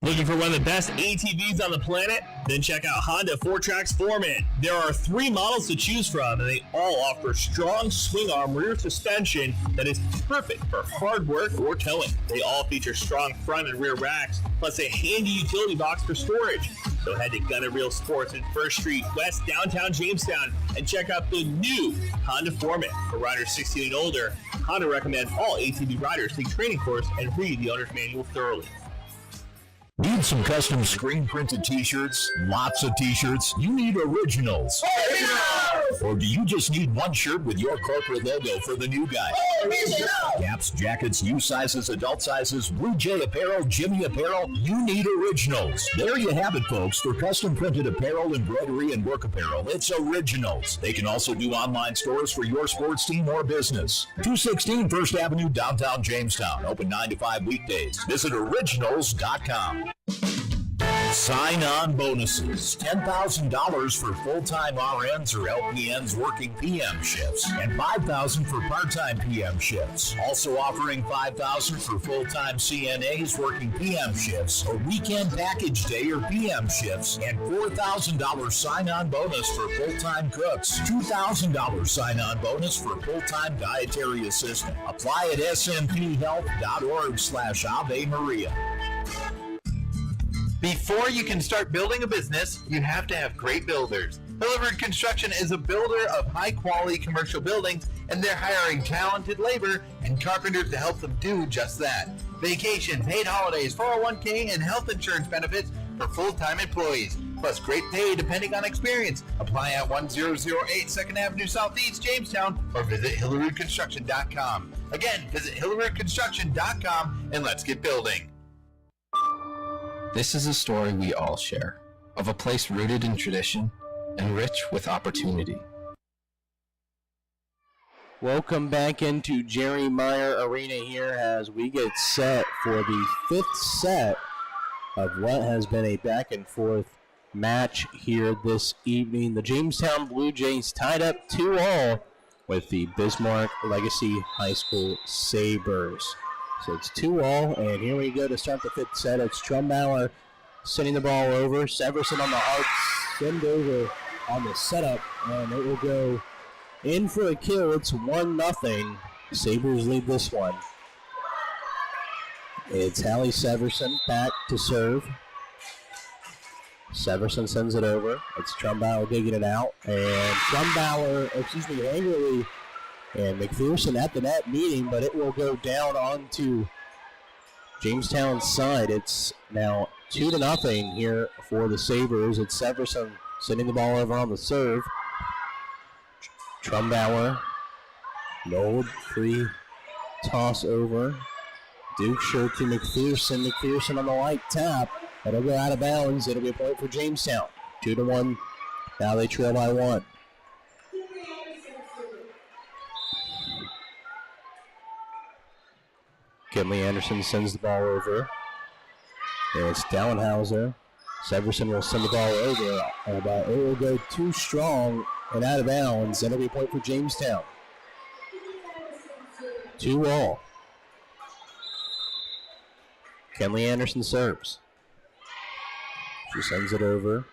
Looking for one of the best ATVs on the planet? Then check out Honda 4Trax Foreman. There are 3 models to choose from, and they all offer strong swing-arm rear suspension that is perfect for hard work or towing. They all feature strong front and rear racks, plus a handy utility box for storage. So head to Gunner Reel Sports in 1st Street, West downtown Jamestown, and check out the new Honda Foreman. For riders 16 and older, Honda recommends all ATV riders take training course and read the owner's manual thoroughly. Need some custom screen printed t-shirts? Lots of t-shirts? You need originals. Or do you just need one shirt with your corporate logo for the new guy? Caps, jackets, U sizes, adult sizes, Blue Jay apparel, Jimmy apparel, you need originals. There you have it, folks. For custom printed apparel, embroidery, and work apparel, it's Originals. They can also do online stores for your sports team or business. 216 First Avenue, downtown Jamestown. Open 9 to 5 weekdays. Visit originals.com. Sign-on bonuses, $10,000 for full-time RNs or LPNs working PM shifts, and $5,000 for part-time PM shifts. Also offering $5,000 for full-time CNAs working PM shifts, or weekend package day or PM shifts, and $4,000 sign-on bonus for full-time cooks, $2,000 sign-on bonus for full-time dietary assistant. Apply at smphhealth.org/Ave Maria. Before you can start building a business, you have to have great builders. Hillard Construction is a builder of high-quality commercial buildings, and they're hiring talented labor and carpenters to help them do just that. Vacation, paid holidays, 401k, and health insurance benefits for full-time employees, plus great pay depending on experience. Apply at 1008 2nd Avenue Southeast, Jamestown, or visit HilliardConstruction.com. Again, visit HilliardConstruction.com, and let's get building. This is a story we all share, of a place rooted in tradition and rich with opportunity. Welcome back into Jerry Meyer Arena here as we get set for the 5th set of what has been a back and forth match here this evening. The Jamestown Blue Jays tied up 2-2 with the Bismarck Legacy High School Sabres. So it's 2-2, and here we go to start the 5th set. It's Trumbauer sending the ball over. Severson on the hard send over on the setup, and it will go in for a kill. It's 1-0. Sabres lead this one. It's Hallie Severson back to serve. Severson sends it over. It's Trumbauer digging it out, and Angrily and McPherson at the net meeting, but it will go down onto Jamestown's side. It's now 2-0 here for the Sabres. It's Severson sending the ball over on the serve. Trumbauer, no free toss over. Dukeshire to McPherson. McPherson on the light tap. It'll go out of bounds. It'll be a point for Jamestown. 2-1. Now they trail by 1. Kinley Anderson sends the ball over. And it's Dallenhauser. Severson will send the ball over, but it will go too strong and out of bounds. That'll be a point for Jamestown. 2-2. Kinley Anderson serves. She sends it over.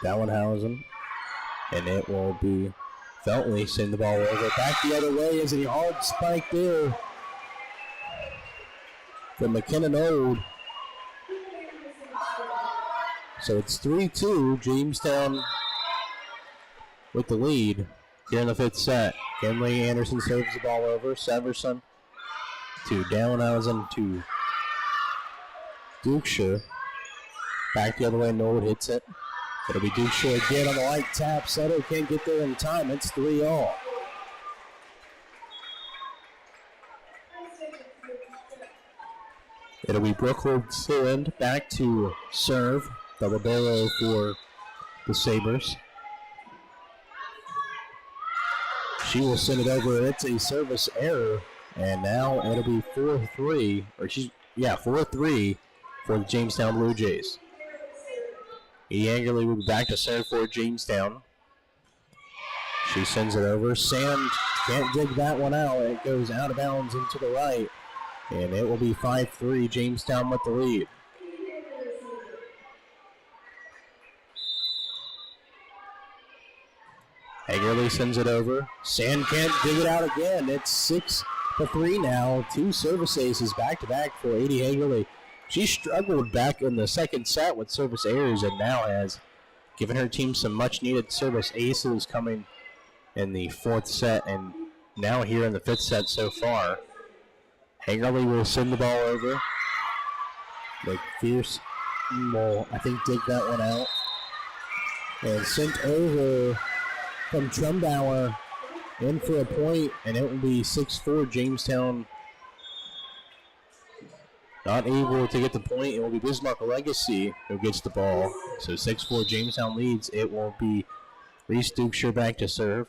Dallenhausen. And it will be Feltley sending the ball over. Back the other way is a hard spike there from McKinnon Old. So it's 3-2, Jamestown with the lead here in the 5th set. Kinley Anderson serves the ball over. Severson to Dallenhausen to Dukeshire. Back the other way, Nold hits it. It'll be Dukeshire again on the light tap. Soto can't get there in time. It's 3-3. It'll be Brooklyn Sand back to serve. The libero for the Sabres. She will send it over. It's a service error And now it'll be 4-3, 4-3 for the Jamestown Blue Jays. E. Angerly will be back to serve for Jamestown. She sends it over. Sand can't dig that one out. It goes out of bounds into the right. And it will be 5-3, Jamestown with the lead. Angerly sends it over. Sand can't dig it out again. It's 6-3 now. 2 service aces back-to-back for A.D. Angerly. She struggled back in the second set with service errors and now has given her team some much-needed service aces coming in the 4th set and now here in the 5th set so far. Angerly will send the ball over. McPherson will, I think, dig that one out. And sent over from Trumbauer in for a point, and it will be 6-4 Jamestown. Not able to get the point. It will be Bismarck Legacy who gets the ball. So 6-4 Jamestown leads. It will be Reese Dukeshire back to serve.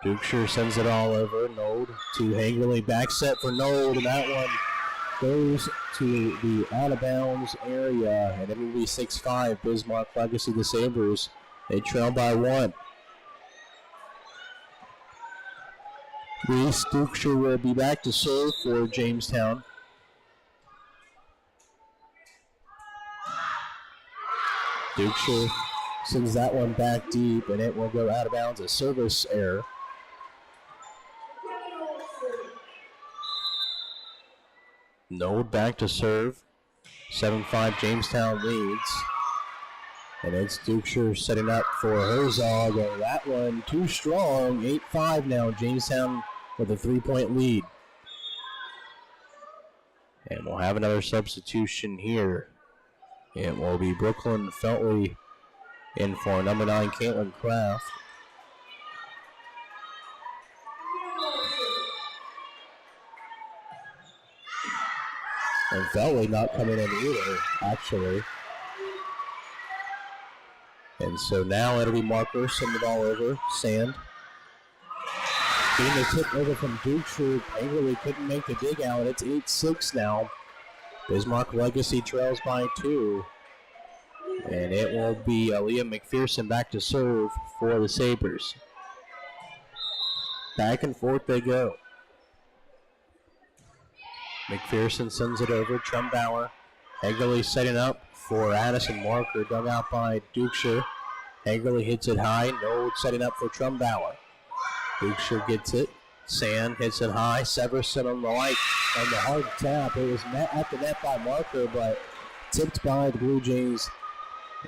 Dukeshire sends it all over. Nold to Angerly. Back set for Nold, and that one goes to the out-of-bounds area, and it will be 6-5 Bismarck Legacy, the Sabres. They trail by 1. Reese Dukeshire will be back to serve for Jamestown. Dukeshire sends that one back deep, and it will go out of bounds. A service error. Nold back to serve. 7-5 Jamestown leads. And it's Dukeshire setting up for Herzog, and that one too strong. 8-5 now. Jamestown with a 3-point lead. And we'll have another substitution here. It will be Brooklyn Feltley in for number 9, Caitlin Kraft. And Feltley not coming in either, actually. And so now it'll be Marker, send the ball over. Sand. Being the tip over from Dukeshire, Angerly couldn't make the dig out. It's 8-6 now. Bismarck Legacy trails by 2. And it will be Aaliyah McPherson back to serve for the Sabres. Back and forth they go. McPherson sends it over. Trumbauer. Angerly setting up for Addison Marker, dug out by Dukeshire. Angerly hits it high. Nold setting up for Trumbauer. Dukeshire gets it. Sand hits it high. Severson on the light on the hard tap. It was met at the net by Marker, but tipped by the Blue Jays,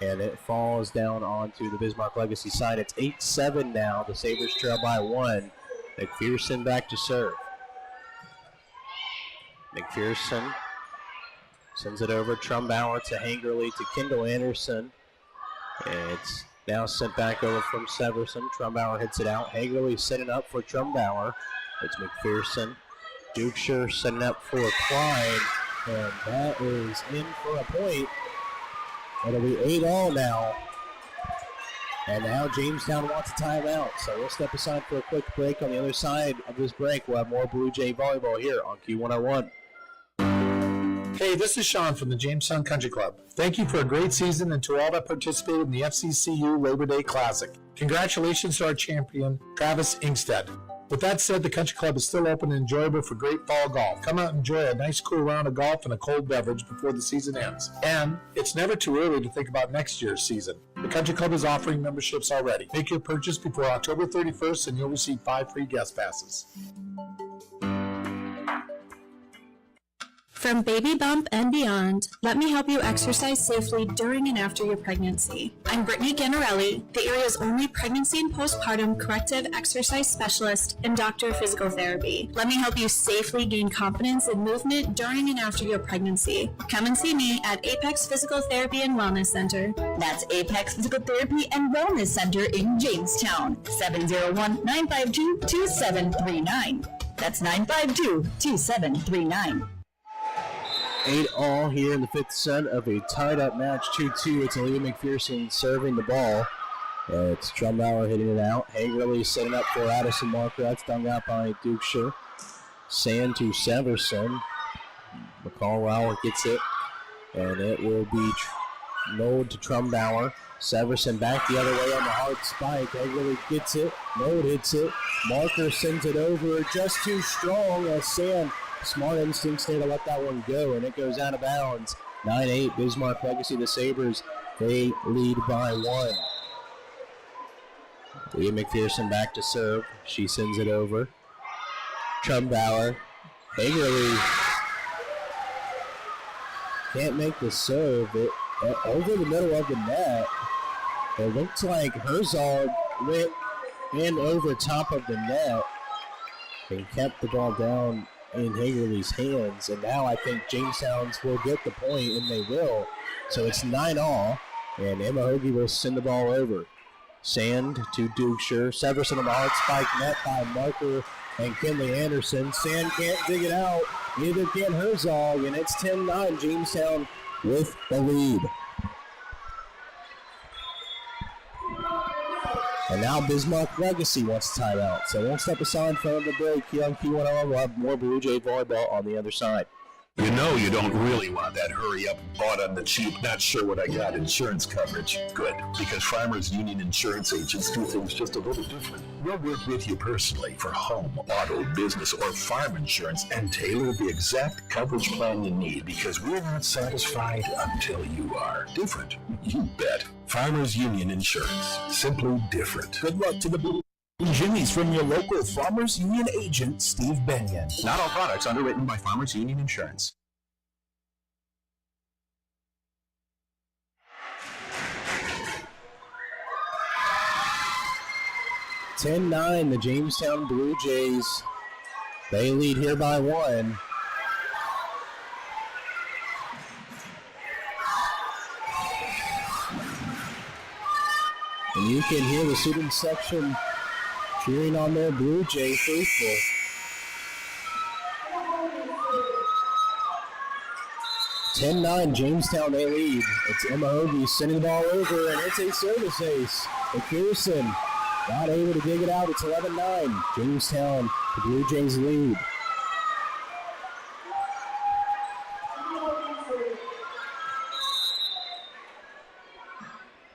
and it falls down onto the Bismarck Legacy side. It's 8-7 now. The Sabres trail by 1. McPherson back to serve. McPherson sends it over. Trumbauer to Angerly to Kendall Anderson. It's now sent back over from Severson. Trumbauer hits it out. Angerly setting up for Trumbauer. It's McPherson. Dukeshire setting up for Klein. And that is in for a point. It'll be 8-all now. And now Jamestown wants a timeout. So we'll step aside for a quick break. On the other side of this break, we'll have more Blue Jay volleyball here on Q101. Hey, this is Sean from the Jamestown Country Club. Thank you for a great season and to all that participated in the FCCU Labor Day Classic. Congratulations to our champion, Travis Inkstead. With that said, the Country Club is still open and enjoyable for great fall golf. Come out and enjoy a nice cool round of golf and a cold beverage before the season ends. And it's never too early to think about next year's season. The Country Club is offering memberships already. Make your purchase before October 31st and you'll receive 5 free guest passes. From Baby Bump and beyond, let me help you exercise safely during and after your pregnancy. I'm Brittany Ganarelli, the area's only pregnancy and postpartum corrective exercise specialist and doctor of physical therapy. Let me help you safely gain confidence in movement during and after your pregnancy. Come and see me at Apex Physical Therapy and Wellness Center. That's Apex Physical Therapy and Wellness Center in Jamestown. 701-952-2739. That's 952-2739. 8-all here in the 5th set of a tied-up match, 2-2. It's Aaliyah McPherson serving the ball. It's Trumbauer hitting it out. Hagerly setting up for Addison Marker. That's done out by Dukeshire. Sand to Severson. McCall gets it. And it will be Node to Trumbauer. Severson back the other way on the hard spike. Hagerly gets it. Node hits it. Marker sends it over just too strong as Sand. Smart instincts there to let that one go, and it goes out of bounds. 9-8, Bismarck Legacy, the Sabres, they lead by 1. Leah McPherson back to serve. She sends it over. Trumbauer. Hagerly can't make the serve. Over the middle of the net. It looks like Herzog went in over top of the net and kept the ball down in Hagerly's hands. And now I think Jamestown's will get the point, and they will. So it's 9-all, and Emma Hoagie will send the ball over. Sand to Dukeshire. Severson on the hard spike, net by Marker and Kinley Anderson. Sand can't dig it out. Neither can Herzog, and it's 10-9. Jamestown with the lead. And now Bismarck Legacy wants to time out. So we'll step aside from the break. Here on Q101, we'll have more Blue Jay volleyball on the other side. You know you don't really want that hurry-up, bought on the cheap, not sure what I got insurance coverage. Good, because Farmers Union insurance agents do things just a little different. We'll work with you personally for home, auto, business, or farm insurance and tailor the exact coverage plan you need, because we're not satisfied until you are. Different, you bet. Farmers Union Insurance. Simply different. Good luck to the Blue Jimmies from your local Farmers Union agent, Steve Benyon. Not all products underwritten by Farmers Union Insurance. The Jamestown Blue Jays, they lead here by 1. And you can hear the student section cheering on their Blue Jay faithful. Jamestown, they lead. It's Emma Hoagie sending the ball over, and it's a service ace. McPherson not able to dig it out. It's 11-9. Jamestown, the Blue Jays lead.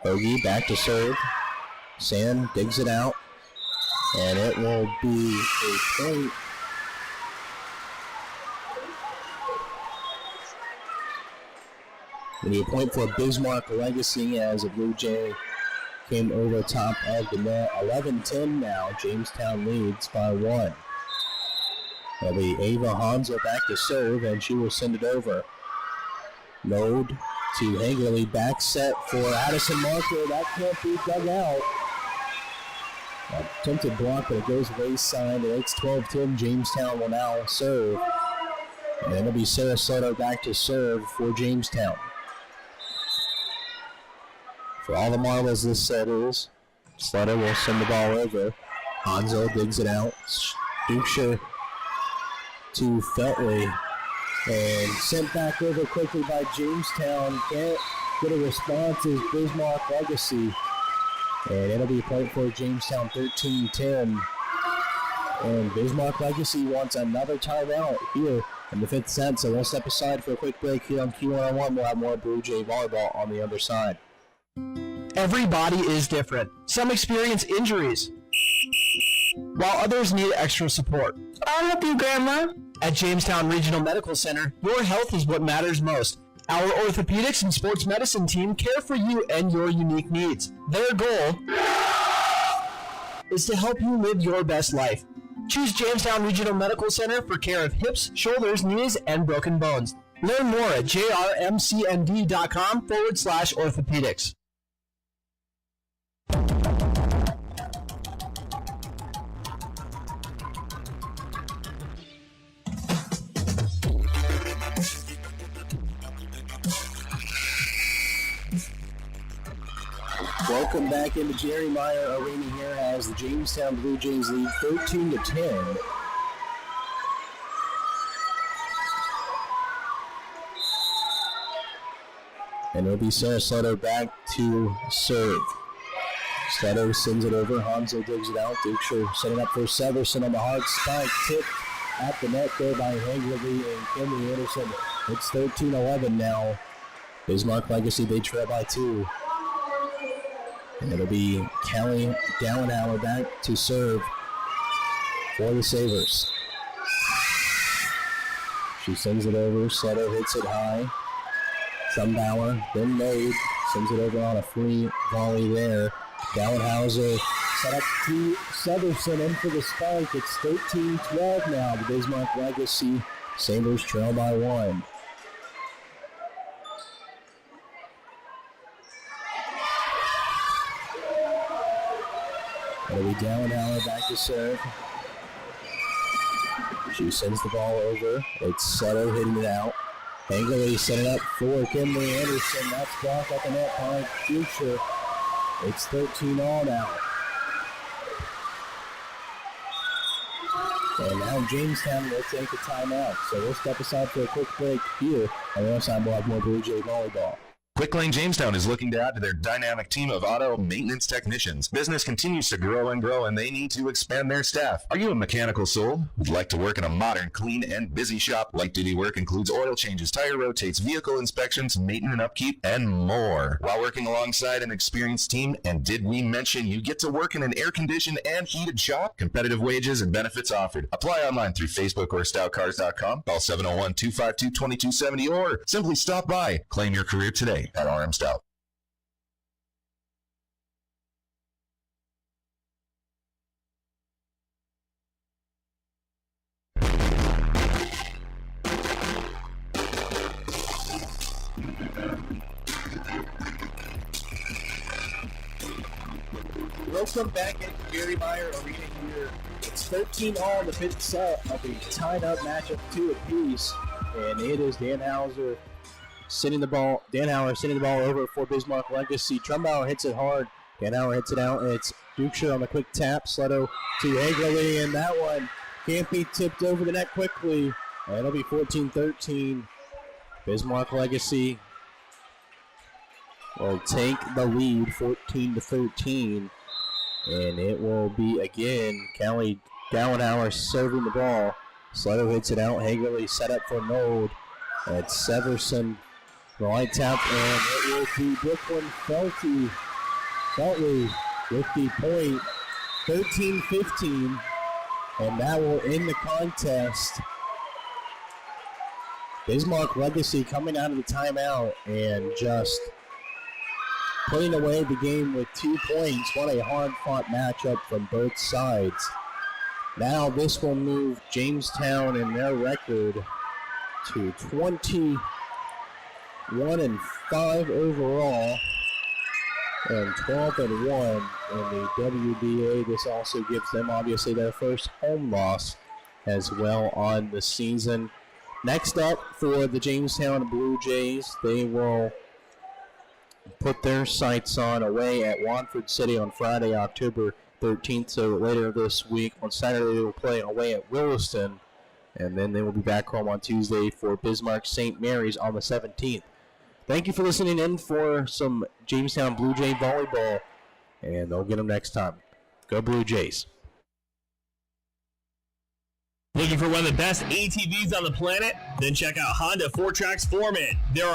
Hoagie back to serve. Sand digs it out. And it will be a point. It'll be a point for Bismarck Legacy as a Blue Jay came over top of the net. 11-10 now. Jamestown leads by 1. It'll be Ava Hanzo back to serve, and she will send it over. Node to Hagerly, back set for Addison Marker. That can't be dug out. Attempted block, but it goes wayside, and it's 12-10. Jamestown will now serve. And it'll be Sarah Soto back to serve for Jamestown. For all the marbles this set is, Slater will send the ball over. Hanzo digs it out. Dukeshire to Feltley. And sent back over quickly by Jamestown. Can't get a response as Bismarck Legacy. And it'll be a point for Jamestown, 13-10. And Bismarck Legacy wants another timeout here in the 5th set. So we'll step aside for a quick break here on Q101. We'll have more Blue Jay volleyball on the other side. Every body is different. Some experience injuries, while others need extra support. I'll help you, Grandma. At Jamestown Regional Medical Center, your health is what matters most. Our orthopedics and sports medicine team care for you and your unique needs. Their goal is to help you live your best life. Choose Jamestown Regional Medical Center for care of hips, shoulders, knees, and broken bones. Learn more at jrmcnd.com/orthopedics. Welcome back into Jerry Meyer Arena here as the Jamestown Blue Jays lead 13-10. And it'll be Sarasota back to serve. Steto sends it over. Hanzo digs it out. Dukeshire setting up for Severson on the hard spike. Tip at the net there by Hagley and Kinley Anderson. It's 13-11 now. Bismarck Legacy, they trail by 2. And it'll be Kelly Gallenhauer back to serve for the Sabres. She sends it over. Seto hits it high. Trumbauer, then made. Sends it over on a free volley there. Gallenhauser set up to Severson in for the spike. It's 13-12 now. The Bismarck Legacy Sabres trail by 1. It'll be Gallenhauer back to serve. She sends the ball over. It's Seto hitting it out. Hagley set it up for Kinley Anderson. That's blocked at the net by Future. It's 13-all now. And now Jamestown will take a timeout. So we'll step aside for a quick break here. On the other side, we'll have more Blue Jay volleyball. Quick Lane Jamestown is looking to add to their dynamic team of auto maintenance technicians. Business continues to grow and grow, and they need to expand their staff. Are you a mechanical soul who'd like to work in a modern, clean, and busy shop? Light-duty work includes oil changes, tire rotates, vehicle inspections, maintenance and upkeep, and more. While working alongside an experienced team, and did we mention you get to work in an air-conditioned and heated shop? Competitive wages and benefits offered. Apply online through Facebook or stoutcars.com. Call 701-252-2270 or simply stop by. Claim your career today at RM Stout. Welcome back into Jerry Meyer Arena here. It's 13-all in the fifth set of a tied-up matchup 2 apiece, and it is Danhauer sending the ball over for Bismarck Legacy. Trumbauer hits it hard. Danhauer hits it out, and it's Dukeshire on the quick tap. Sleto to Hagley, and that one can't be tipped over the net quickly. And it'll be 14-13. Bismarck Legacy will take the lead 14-13. And it will be, again, Callie Gallenhauer serving the ball. Sleto hits it out. Hagley set up for Nold. It's Severson. The light tap, and it will be Brooklyn Feltley with the point, 13-15, and that will end the contest. Bismarck Legacy coming out of the timeout and just putting away the game with 2 points. What a hard-fought matchup from both sides. Now this will move Jamestown and their record to 21-5 overall and 12-1 in the WBA. This also gives them obviously their first home loss as well on the season. Next up for the Jamestown Blue Jays, they will put their sights on away at Watford City on Friday, October 13th. So later this week, on Saturday, they will play away at Williston. And then they will be back home on Tuesday for Bismarck St. Mary's on the 17th. Thank you for listening in for some Jamestown Blue Jay volleyball. And they'll get them next time. Go Blue Jays. Looking for one of the best ATVs on the planet? Then check out Honda 4Trax Foreman. There are